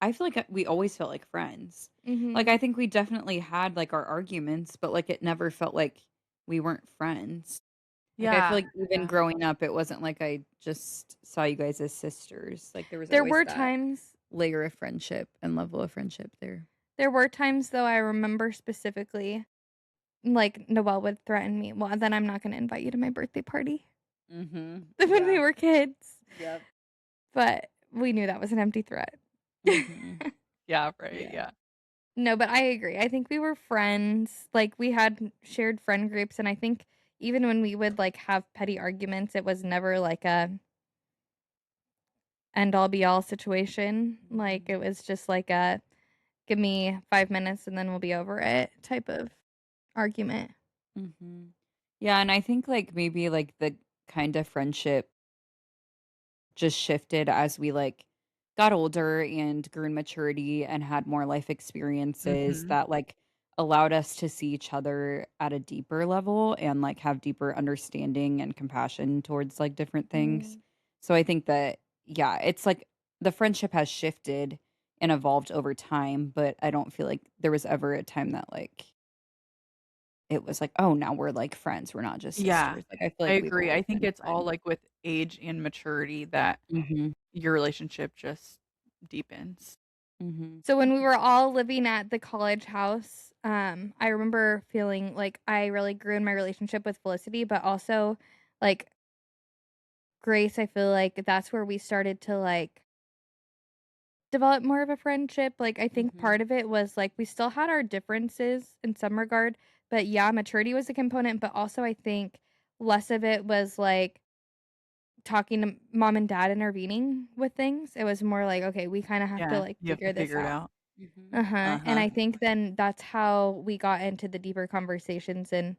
I feel like we always felt like friends. Mhm. Like, I think we definitely had, like, our arguments, but, like, it never felt like we weren't friends. Like, I feel Yeah. like even Yeah. growing up, it wasn't like I just saw you guys as sisters. Like, there was There always were that times layer of friendship and level of friendship there. though I remember specifically, like, Noel would threaten me, "Well, then I'm not gonna invite you to my birthday party." Mhm. When we Yeah. were kids, Yep. but we knew that was an empty threat. Mhm. Yeah, right. Yeah. Yeah. No, but I agree. I think we were friends. Like, we had shared friend groups, and I think even when we would, like, have petty arguments, it was never like a end all be all situation. Like, Mhm. it was just like a give me 5 minutes and then we'll be over it type of argument. Mhm. Yeah, and I think, like, maybe, like, the kind of friendship just shifted as we, like, got older and grew in maturity and had more life experiences Mhm. that, like, allowed us to see each other at a deeper level and, like, have deeper understanding and compassion towards, like, different things. Mhm. So I think that, yeah, it's like the friendship has shifted and evolved over time, but I don't feel like there was ever a time that, like, it was like, "Oh, now we're, like, friends, we're not just Yeah. sisters." Like, I feel I like we've agree. always I think been it's all friends. like with age and maturity that Mhm. your relationship just deepens. Mhm. So when we were all living at the college house, I remember feeling like I really grew in my relationship with Felicity, but also like Grace, I feel like that's where we started to like develop more of a friendship. Like I think part Mhm. of it was like we still had our differences in some regard, but yeah, maturity was a component, but also I think less of it was like talking to mom and dad intervening with things. It was more like, okay, we kind of have to Yeah. like You have to figure this figure it out. out. Mhm. Uh-huh, and Uh-huh. I think then that's how we got into the deeper conversations and,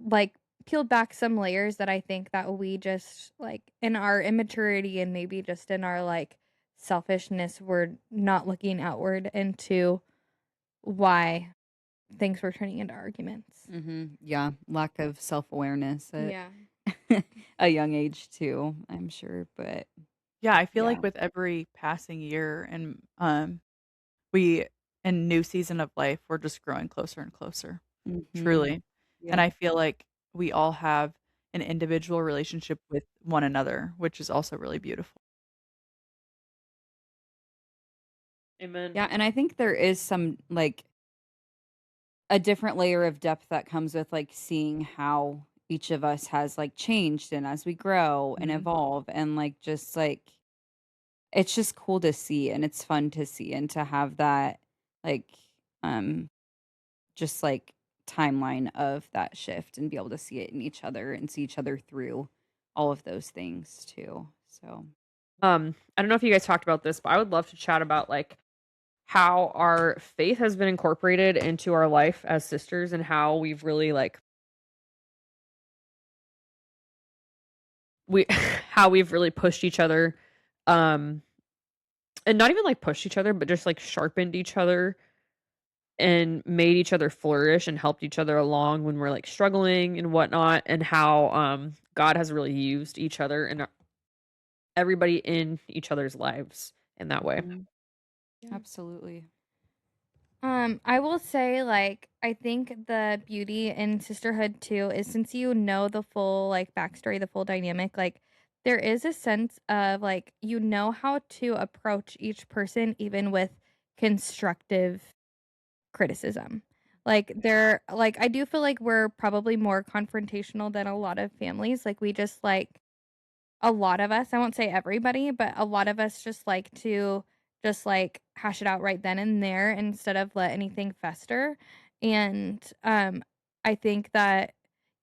like, peeled back some layers that I think that we just, like, in our immaturity and maybe just in our, like, selfishness, we're not looking outward into why things were turning into arguments. Mhm. Yeah, lack of self-awareness at Yeah. a young age too, I'm sure, but Yeah, I feel like yeah. with every passing year and we in new season of life, we're just growing closer and closer. Mhm. Truly. And Yep. I feel like we all have an individual relationship with one another, which is also really beautiful. Amen. Yeah, and I think there is some, like, a different layer of depth that comes with, like, seeing how each of us has, like, changed and as we grow and Mhm. evolve and, like, just, like it's just cool to see and it's fun to see and to have that, like, um just, like, timeline of that shift and be able to see it in each other and see each other through all of those things too, so I don't know if you guys talked about this, but I would love to chat about like how our faith has been incorporated into our life as sisters and how we've really like we how we've really pushed each other um and not even like pushed each other but just like sharpened each other and made each other flourish and helped each other along when we're like struggling and whatnot and how God has really used each other and everybody in each other's lives in that way. mhm, Yeah. absolutely. I will say, like, I think the beauty in sisterhood too is since you know the full like backstory, the full dynamic, like there is a sense of like you know how to approach each person even with constructive criticism. Like like I do feel like we're probably more confrontational than a lot of families. Like we just like a lot of us, I won't say everybody, but a lot of us just like to just like hash it out right then and there instead of let anything fester. And I think that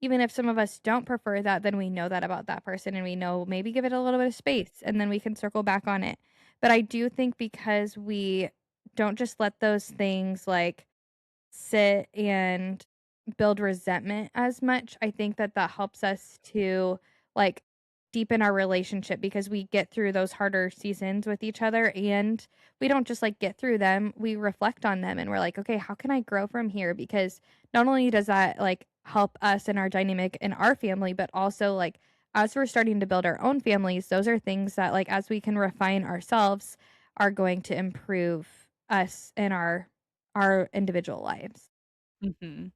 even if some of us don't prefer that, then we know that about that person and we know maybe give it a little bit of space and then we can circle back on it. But I do think because we don't just let those things like sit and build resentment as much, I think that that helps us to, like, deepen our relationship because we get through those harder seasons with each other, and we don't just, like, get through them, we reflect on them, and we're like, "Okay, how can I grow from here?" Because not only does that, like, help us in our dynamic in our family, but also, like, as we're starting to build our own families, those are things that, like, as we can refine ourselves, are going to improve us in our individual lives. Mm-hmm.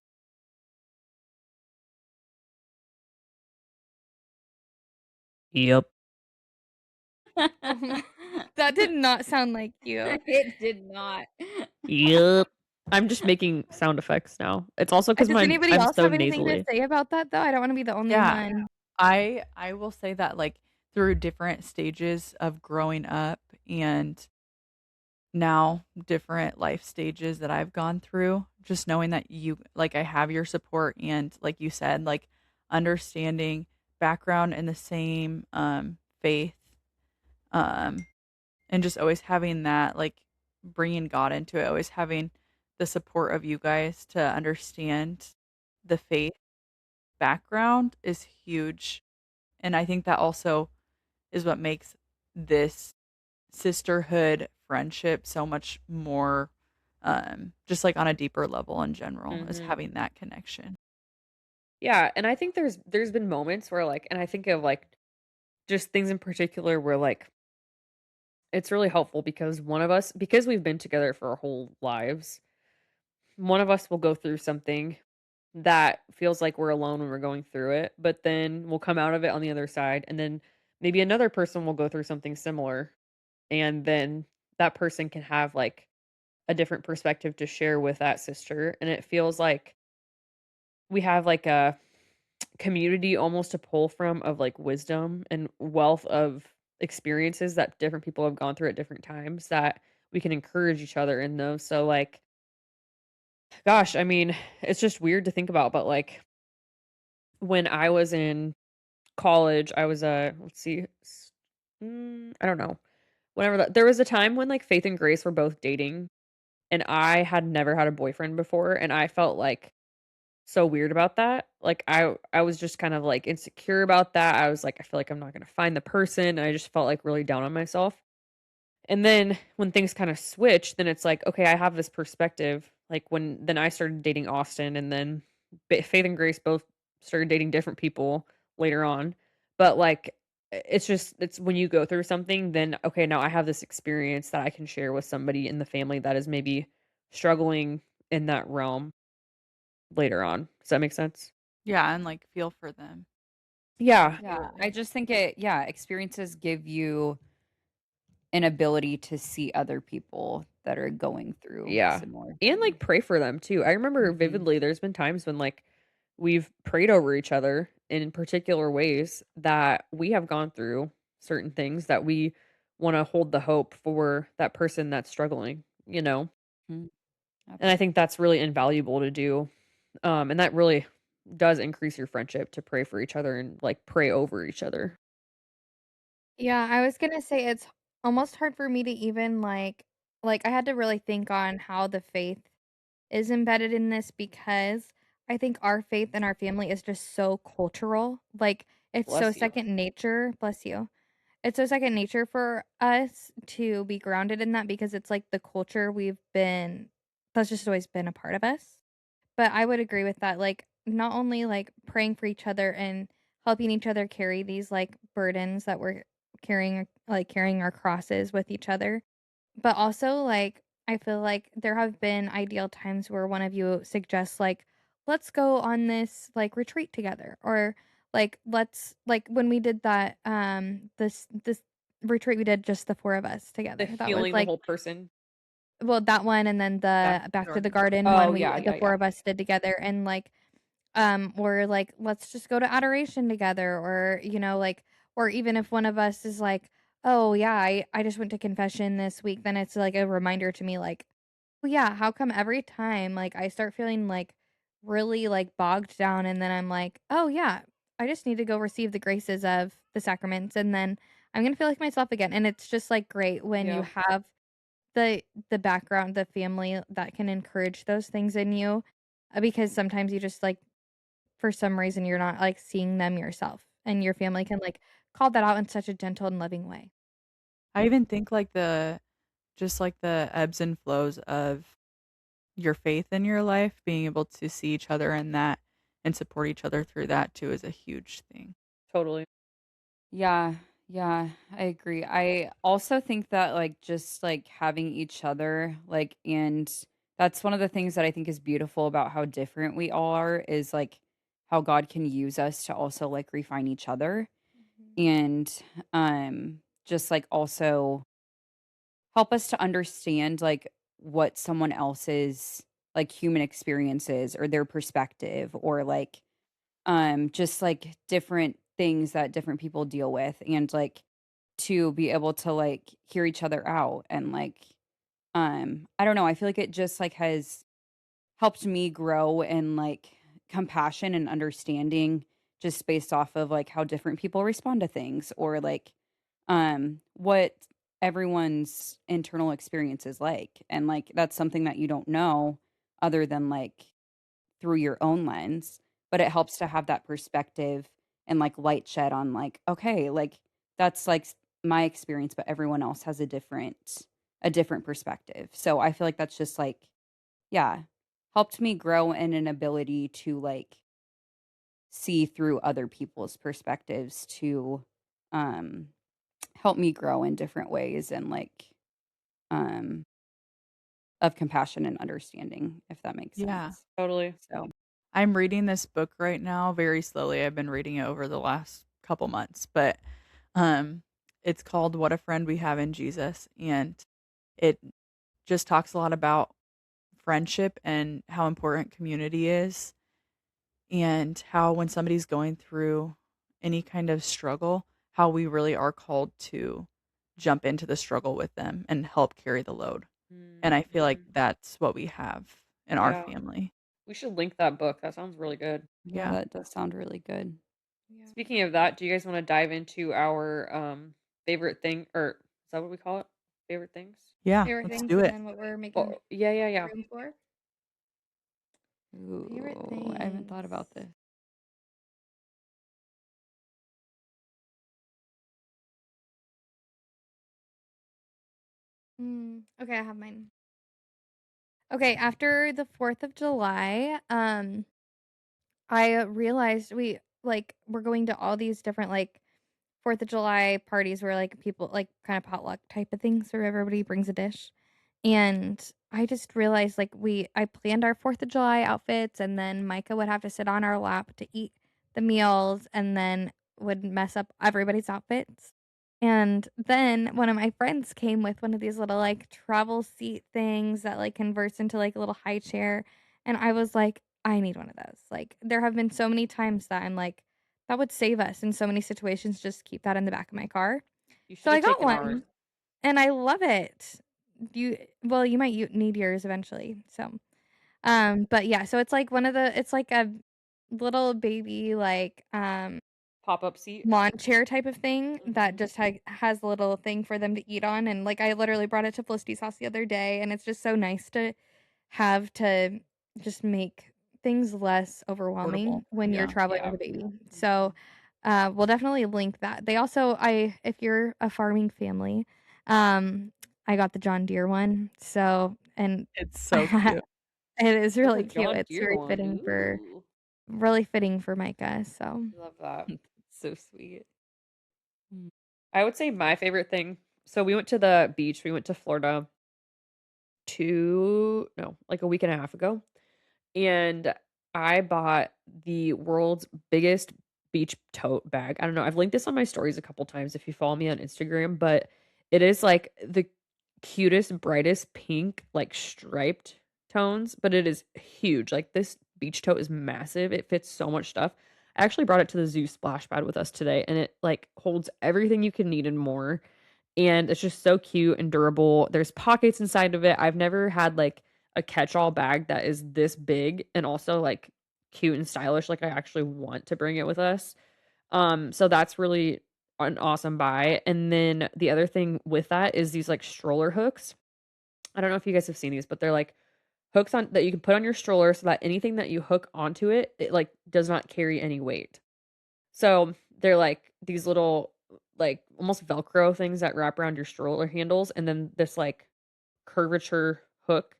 Yep. That did not sound like you. It did not. Yep. I'm just making sound effects now. It's also because Does anybody I'm else so have anything to nasally. say about that though? I don't want to be the only Yeah. one. I will say that like through different stages of growing up and now different life stages that I've gone through, just knowing that you like I have your support and like you said, like understanding background in the same faith um and just always having that like bringing God into it, always having the support of you guys to understand the faith background is huge. And I think that also is what makes this sisterhood friendship so much more just like on a deeper level in general is Mhm. having that connection. Yeah, and I think there's been moments where like, and I think of like just things in particular where like it's really helpful because because we've been together for our whole lives, one of us will go through something that feels like we're alone when we're going through it, but then we'll come out of it on the other side, and then maybe another person will go through something similar, and then that person can have like a different perspective to share with that sister, and it feels like we have like a community almost to pull from of like wisdom and wealth of experiences that different people have gone through at different times that we can encourage each other in those. So like gosh, I mean, it's just weird to think about, but like when I was in college, I was let's see, I don't know. Whenever there was a time when like Faith and Grace were both dating, and I had never had a boyfriend before, and I felt like so weird about that. Like I was just kind of like insecure about that. I was like, I feel like I'm not gonna find the person. And I just felt like really down on myself. And then when things kind of switch, then it's like, okay, I have this perspective. Like when then I started dating Austin, and then Faith and Grace both started dating different people later on. But like, it's when you go through something, then okay, now I have this experience that I can share with somebody in the family that is maybe struggling in that realm later on. Does that make sense? Yeah, and like feel for them. Yeah. Yeah, I just think experiences give you an ability to see other people that are going through Yeah. similar And like things. pray for them too. I remember Mhm. vividly there's been times when like we've prayed over each other in particular ways that we have gone through certain things that we want to hold the hope for that person that's struggling, you know? Mhm. And I think Absolutely. that's really invaluable to do. And that really does increase your friendship to pray for each other and like pray over each other. Yeah, I was gonna say it's almost hard for me to even like I had to really think on how the faith is embedded in this because I think our faith and our family is just so cultural. Like it's so Bless you. second nature. Bless you. It's so second nature for us to be grounded in that because it's like the culture that's just always been a part of us. But I would agree with that, like, not only, like, praying for each other and helping each other carry these, like, burdens that we're carrying our crosses with each other, but also, like, I feel like there have been ideal times where one of you suggests, like, "Let's go on this, like, retreat together," or, like, "Let's" like, when we did that, this retreat we did just the 4 of us The together, that was, healing the like whole person. well, that one and then Back the to the Back to the garden. Garden one, Oh we yeah, the yeah, 4 yeah. of us did together, and, like, we're like, "Let's just go to adoration together," or, like or even if one of us is like, "Oh, yeah, I just went to confession this week," then it's, like, a reminder to me, like, "Well, yeah, how come every time, like, I start feeling, like, really, like, bogged down, and then I'm like, oh, yeah, I just need to go receive the graces of the sacraments, and then I'm gonna feel like myself again," and it's just, like, great when you Yeah. have the background, the family that can encourage those things in you, because sometimes you just, like, for some reason, you're not, like, seeing them yourself, and your family can, like, call that out in such a gentle and loving way. I even think like the just like the ebbs and flows of your faith in your life, being able to see each other in that and support each other through that too is a huge thing. Totally. Yeah. Yeah, I agree. I also think that like just like having each other like and that's one of the things that I think is beautiful about how different we all are is like how God can use us to also like refine each other and just like also help us to understand like what someone else's like human experience is or their perspective or like just like different things that different people deal with and like to be able to like hear each other out and like I don't know, I feel like it just like has helped me grow in like compassion and understanding just based off of like how different people respond to things or like what everyone's internal experience is like and like that's something that you don't know other than like through your own lens, but it helps to have that perspective and like light shed on like, okay, like that's like my experience, but everyone else has a different perspective. So I feel like that's just like, yeah, helped me grow in an ability to like see through other people's perspectives to um help me grow in different ways and like um of compassion and understanding, if that makes Yeah. sense. Totally. So I'm reading this book right now very slowly. I've been reading it over the last couple months, but um it's called What a Friend We Have in Jesus, and it just talks a lot about friendship and how important community is, and how when somebody's going through any kind of struggle, how we really are called to jump into the struggle with them and help carry the load. And I feel like Mhm. that's what we have in our Yeah. family. We should link that book. That sounds really good. yeah, Yeah. that does sound really good. Yeah. Speaking of that, do you guys want to dive into our favorite thing or is that what we call it? Favorite things? Yeah, Favorite let's things do and it. then what we're making Oh, yeah. room for. Favorite Ooh, I haven't thought things. about this. Okay, I have mine. Okay, after the 4th of July, I realized we're going to all these different like 4th of July parties where like people like kind of potluck type of things where everybody brings a dish. And I just realized like I planned our 4th of July outfits and then Micah would have to sit on our lap to eat the meals and then would mess up everybody's outfits. And then one of my friends came with one of these little like travel seat things that like converts into like a little high chair. And I was like, I need one of those. Like there have been so many times that I'm like, that would save us in so many situations. Just keep that in the back of my car. You So should I have got taken ours. one and I love it. You might need yours eventually. So, but yeah, so it's like it's like a little baby like Pop-up seat. lawn chair type of thing that Mhm. just has a little thing for them to eat on. And like I literally brought it to Felicity's house the other day, and it's just so nice to have to just make things less overwhelming Portable. when you're Yeah. traveling Yeah. with a baby. So Mhm. we'll definitely link that. They also if you're a farming family, I got the John Deere one. So and It's so cute. it is Ooh, a really cute. John It's Deere very one. fitting for Ooh. Micah. So Love that. So sweet. Mm. I would say my favorite thing. So we went to the beach. We went to Florida like a week and a half ago. And I bought the world's biggest beach tote bag. I don't know. I've linked this on my stories a couple times if you follow me on Instagram, but it is like the cutest, brightest pink, like striped tones, but it is huge. Like this beach tote is massive. It fits so much stuff. I actually brought it to the zoo splash pad with us today, and it like holds everything you can need and more. And it's just so cute and durable. There's pockets inside of it. I've never had like a catch-all bag that is this big and also like cute and stylish. Like I actually want to bring it with us. So that's really an awesome buy. And then the other thing with that is these like stroller hooks. I don't know if you guys have seen these, but they're like hooks on that you can put on your stroller so that anything that you hook onto it, it like does not carry any weight. So they're like these little like almost Velcro things that wrap around your stroller handles and then this like curvature hook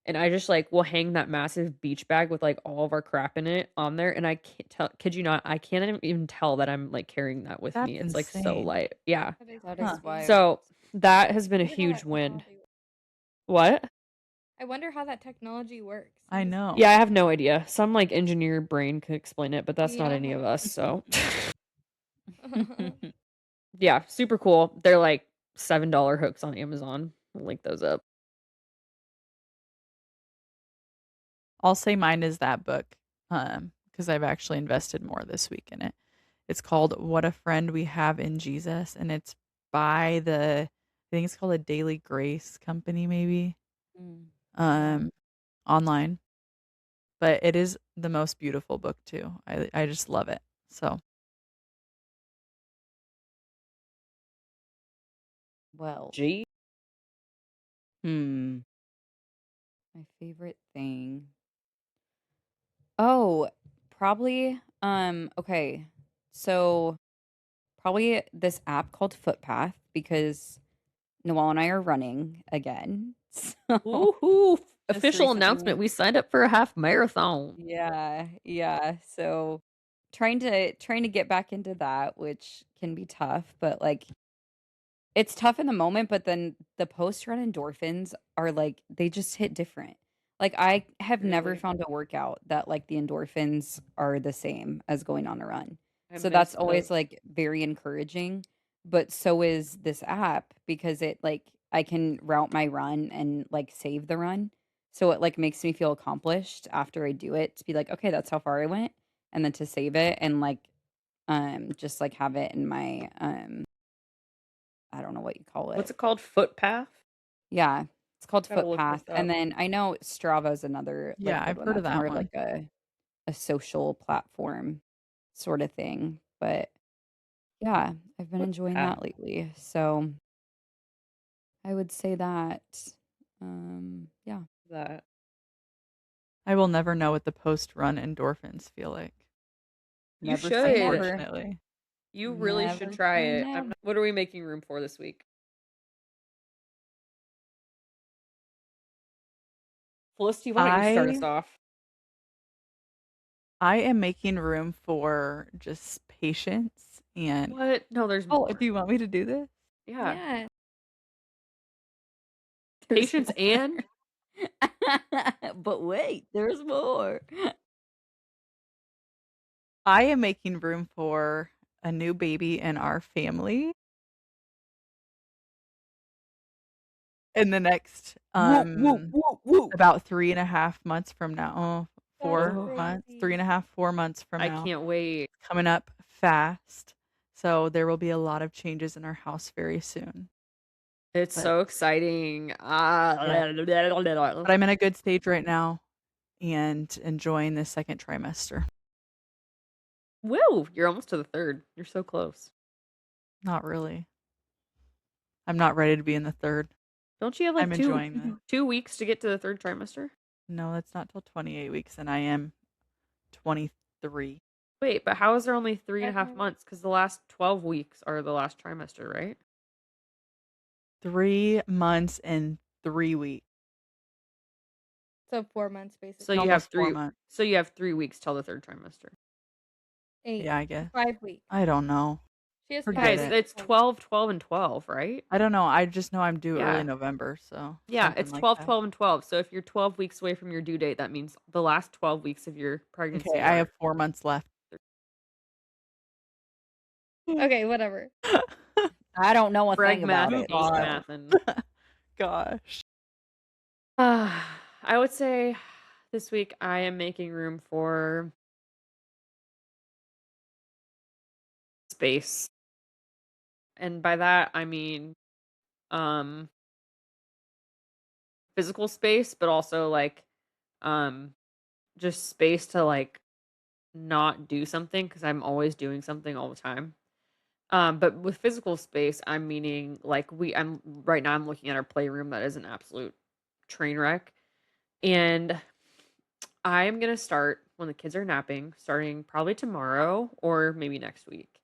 and I just like will hang that massive beach bag with like all of our crap in it on there, and I can't tell, kid you not, I can't even tell that I'm like carrying that with That's me. It's like so insane. light. Yeah. That is That Huh. is wild. So that has been a I wonder how huge that win. technology works. What? I wonder how that technology works. I know. Yeah, I have no idea. Some like engineer brain could explain it, but that's not any of Yeah. us. So yeah, super cool. They're like $7 hooks on Amazon. I'll link those up. I'll say mine is that book, because I've actually invested more this week in it. It's called What a Friend We Have in Jesus, and it's by I think it's called a Daily Grace company, maybe, Mm. online. But it is the most beautiful book too. I just love it. So Well, G. my favorite thing. Oh, probably. Okay. So probably this app called Footpath because Noel and I are running again. So Woohoo! just Official announcement. recently, We signed up for a half marathon. yeah. So trying to get back into that, which can be tough, but like it's tough in the moment, but then the post-run endorphins are like they just hit different. Like I have never Really? found a workout that like the endorphins are the same as going on a run. I So that's missed the always like very encouraging, but so is this app because it like I can route my run and like save the run. So it like makes me feel accomplished after I do it to be like, okay, that's how far I went, and then to save it and like just like have it in my I don't know what you call what's it. it called? Footpath? Yeah, it's called Gotta look Footpath, this and up. then I know Strava is another, yeah, like, good I've one, heard of that's that more of, one. like, a social platform sorta thing, but, yeah, I've been enjoying Footpath. that lately, so I would say that, yeah. That. I will never know what the post-run endorphins feel like. You Never say should. never. Unfortunately. You really should Never try say it. never. What are we making room for this week? Felicity, why don't you start us I off? I am making room for just patience and What? No, there's oh, more. do you want me to do this? Yeah. Yeah. There's Patience more. and But wait, there's more. I am making room for a new baby in our family in the next Woo, woo, woo, woo. about 3.5 months from now. Oh, That's 4 months, crazy. 3.5, 4 months from I now. can't wait. Coming up fast. So there will be a lot of changes in our house very soon. It's But so exciting. but I'm in a good stage right now and enjoying the second trimester. Woo! You're almost to the third. You're so close. Not really. I'm not ready to be in the third. Don't you have I'm like two enjoying this. 2 weeks to get to the third trimester? No, that's not till 28 weeks, and I am 23. Wait, but how is there only 3.5 Okay. months? Because the last 12 weeks are the last trimester, right? 3 months and 3 weeks. So 4 months basically. So you have Almost 4 three. months. So you have 3 weeks till the third trimester. 8. Yeah, I guess. 5 weeks. I don't know. She has Forget 5 Guys, it. weeks. it's 12, 12, and 12, right? I don't know. I just know I'm due Yeah. early November, so Yeah, something it's like 12, that. 12, and 12. So if you're 12 weeks away from your due date, that means the last 12 weeks of your pregnancy Okay, I are. have 4 months left. Okay, whatever. I don't know a Brag thing math about ain't it, so mathin'. Gosh. I would say this week I am making room for space. And by that I mean um physical space, but also like um just space to like not do something because I'm always doing something all the time. But with physical space, I'm meaning like I'm right now I'm looking at our playroom that is an absolute train wreck. And I'm gonna start when the kids are napping, starting probably tomorrow or maybe next week.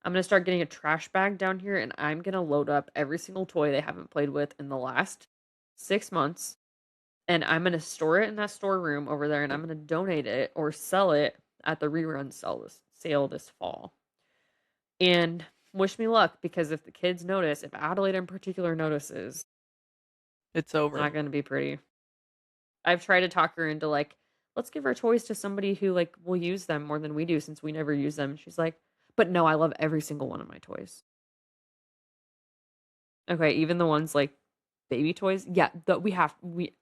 I'm gonna start getting a trash bag down here and I'm gonna load up every single toy they haven't played with in the last 6 months. and I'm gonna store it in that storeroom over there, and I'm gonna donate it or sell it at the rerun sale this fall. And wish me luck, because if the kids notice, if Adelaide in particular notices, It's it's over. not gonna be pretty. I've tried to talk her into like, let's give our toys to somebody who like will use them more than we do since we never use them. She's like, but no, I love every single one of my toys. Okay, even the ones like baby toys. Yeah,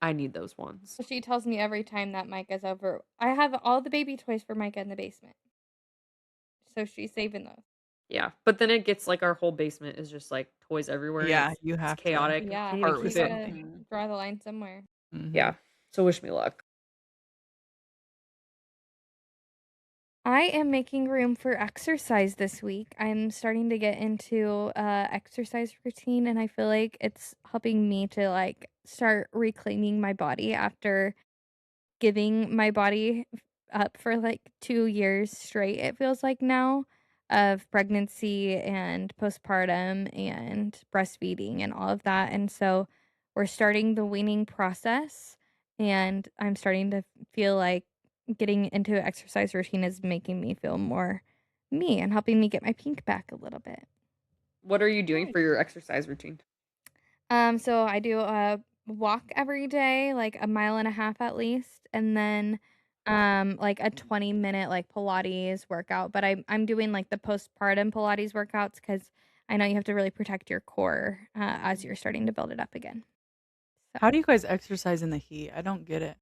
I need those ones. She tells me every time that Micah's over, I have all the baby toys for Micah in the basement. So she's saving those. Yeah, but then it gets like our whole basement is just like toys everywhere. And Yeah, it's you have to chaotic. I Yeah, can't part even with keep you it. gotta something. draw the line somewhere. Yeah. So wish me luck. I am making room for exercise this week. I'm starting to get into exercise routine, and I feel like it's helping me to like start reclaiming my body after giving my body up for like 2 years straight, it feels like now, of pregnancy and postpartum and breastfeeding and all of that. And so we're starting the weaning process, and I'm starting to feel like getting into an exercise routine is making me feel more me and helping me get my pink back a little bit. What are you doing for your exercise routine? So I do a walk every day, like 1.5 miles at least, and then like a 20-minute like Pilates workout. But I'm doing like the postpartum Pilates workouts because I know you have to really protect your core as you're starting to build it up again. How do you guys exercise in the heat? I don't get it.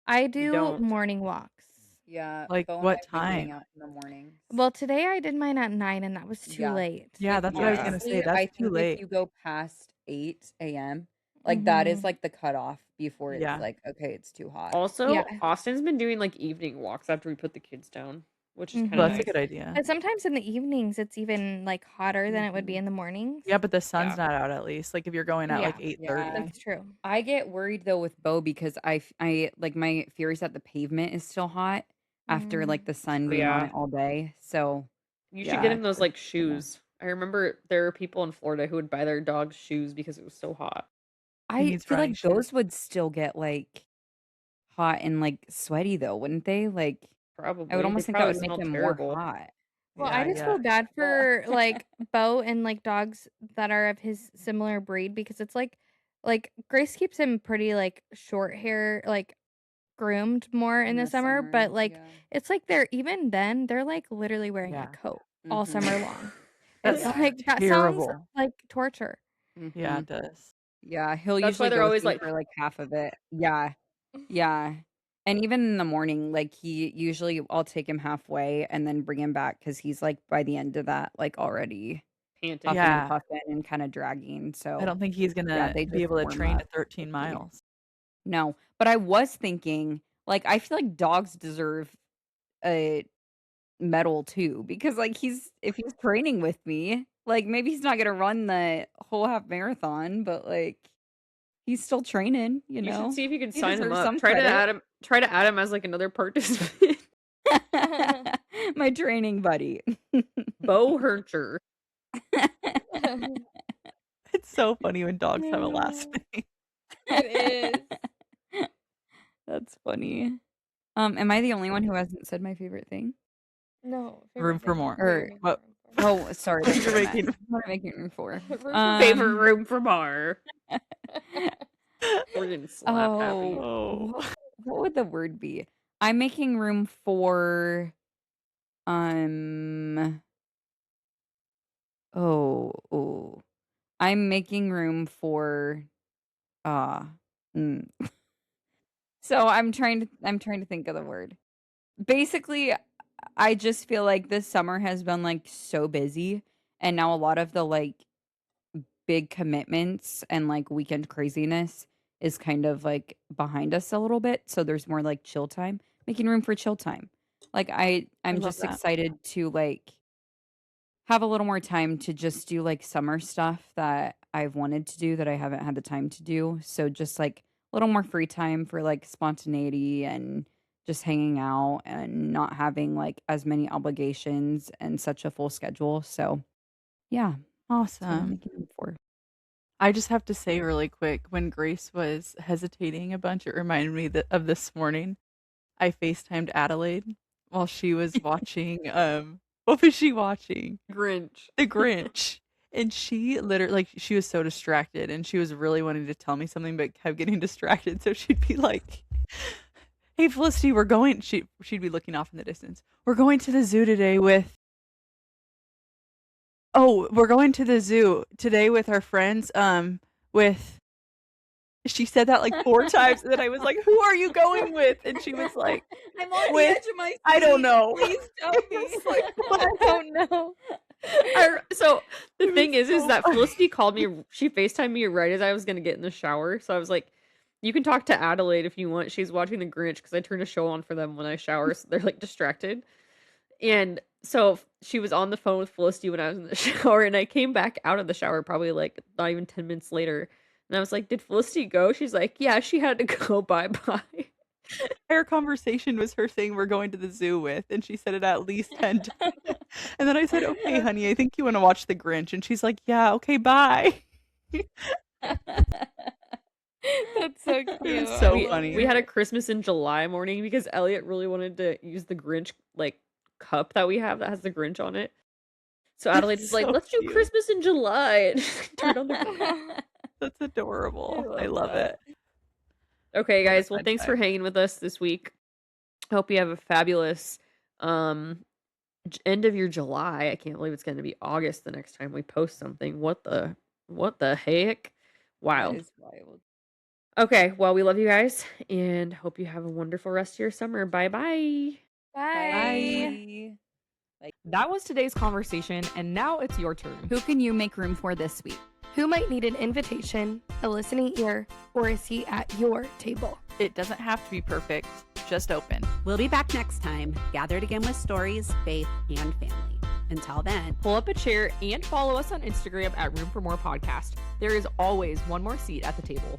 I You do don't. morning walks. Yeah, Like, Bo and I what have been getting time? out in the mornings. Well, today I did mine at 9 and that was too Yeah. late. Yeah, that's what I was Yeah. gonna say. Honestly, That's I too think if late. you go past 8 a.m., like that is Mhm. like the cutoff before it's Yeah. like, okay, it's too hot. Also, Yeah. Austin's been doing like evening walks after we put the kids down, which is kind Well, of that's a nice. good idea. But sometimes in the evenings it's even like hotter than it would be in the mornings. Yeah, but the sun's Yeah. not out at least. Like if you're going at like Yeah. 8:30. Yeah. That's true. I get worried though with Bo because I like my fear is that the pavement is still hot after like the sun Oh, being on yeah. it all day. So You should yeah, get him those it's like gonna- shoes. I remember there were people in Florida who would buy their dogs shoes because it was so hot. He I needs feel running like shoes. those would still get like hot and like sweaty though, wouldn't they? Like I would Probably. They almost think that probably would make smell them more terrible. hot. Well, I Yeah, just yeah. feel bad Well, for like Bo and like dogs that are of his similar breed because it's like Grace keeps him pretty like short hair, like groomed more in the summer, but like yeah. it's like they're even then they're like literally wearing Yeah. a coat all Mhm. summer long. That's It's like that sounds terrible. like torture. Yeah, Mhm. it does. Yeah, he'll That's why usually they're go always through like, for like half of it. Yeah. Yeah. And even in the morning, like he usually I'll take him halfway and then bring him back because he's like by the end of that, like already panting. huffing and Yeah. puffing and kind of dragging. I So don't think he's yeah, gonna they be just able to warm train up at 13 quickly. miles. No, but I was thinking, like, I feel like dogs deserve a medal too because like if he's training with me, like maybe he's not gonna run the whole half marathon, but like he's still training, you You should know? see if you can He sign him deserves up. some Try to credit. add him. Try to add him as like another participant. My training buddy. Bo Hercher. It's so funny when dogs have a last name. It is. That's funny. Am I the only one who hasn't said my favorite thing? No, Room favorite for thing. more. What are you Or making What? room for? oh, sorry, that's You're what I meant. making What am I making room for? Favorite room for Mar. We're getting slap happy. Oh, Oh. what would the word be? I'm making room for um oh, I'm making room for uh mm. So I'm trying to think of the word. Basically, I just feel like this summer has been like so busy and now a lot of the like big commitments and like weekend craziness is kind of like behind us a little bit. So there's more like chill time, making room for chill time. Like I I'm love just that. excited to like have a little more time to just do like summer stuff that I've wanted to do that I haven't had the time to do. So just like a little more free time for like spontaneity and just hanging out and not having like as many obligations and such a full schedule. So yeah, that's what I'm Awesome. making room for. I just have to say really quick, when Grace was hesitating a bunch, it reminded me of this morning. I FaceTimed Adelaide while she was watching, what was she watching? Grinch. The Grinch. And she literally, like, she was so distracted and she was really wanting to tell me something, but kept getting distracted. So she'd be like, hey, Felicity, she'd be looking off in the distance. We're going to the zoo today we're going to the zoo today with our friends, she said that like 4 times, and then I was like, "Who are you going with?" And she was like, I'm on with- the edge of my seat. "I don't know." Please tell me. was like, I don't know. So the It thing was is so that funny. Felicity called me. She FaceTimed me right as I was gonna get in the shower. So I was like, "You can talk to Adelaide if you want. She's watching the Grinch because I turn a show on for them when I shower, so they're like distracted." And so she was on the phone with Felicity when I was in the shower, and I came back out of the shower probably like not even 10 minutes later. And I was like, "Did Felicity go?" She's like, "Yeah, she had to go. Bye-bye." Our conversation was her saying we're going to the zoo with, and she said it at least 10 times. And then I said, "Okay, honey, I think you want to watch the Grinch." And she's like, "Yeah, okay, bye." That's so cute. was so we, funny. we had a Christmas in July morning because Elliot really wanted to use the Grinch like cup that we have that has the Grinch on it. So Adelaide was like, So "Let's do cute. Christmas in July." And turned on the That's adorable. I love that. it. Okay, What a guys. Well, fun thanks for time. hanging with us this week. Hope you have a fabulous end of your July. I can't believe it's going to be August the next time we post something. What the heck? That Wild. is wild. Okay, well, we love you guys and hope you have a wonderful rest of your summer. Bye-bye. Bye. That was today's conversation, and now it's your turn. Who can you make room for this week? Who might need an invitation, a listening ear, or a seat at your table? It doesn't have to be perfect, just open. We'll be back next time, gathered again with stories, faith, and family. Until then, Pull up a chair and follow us on Instagram at Room for More Podcast. There is always one more seat at the table.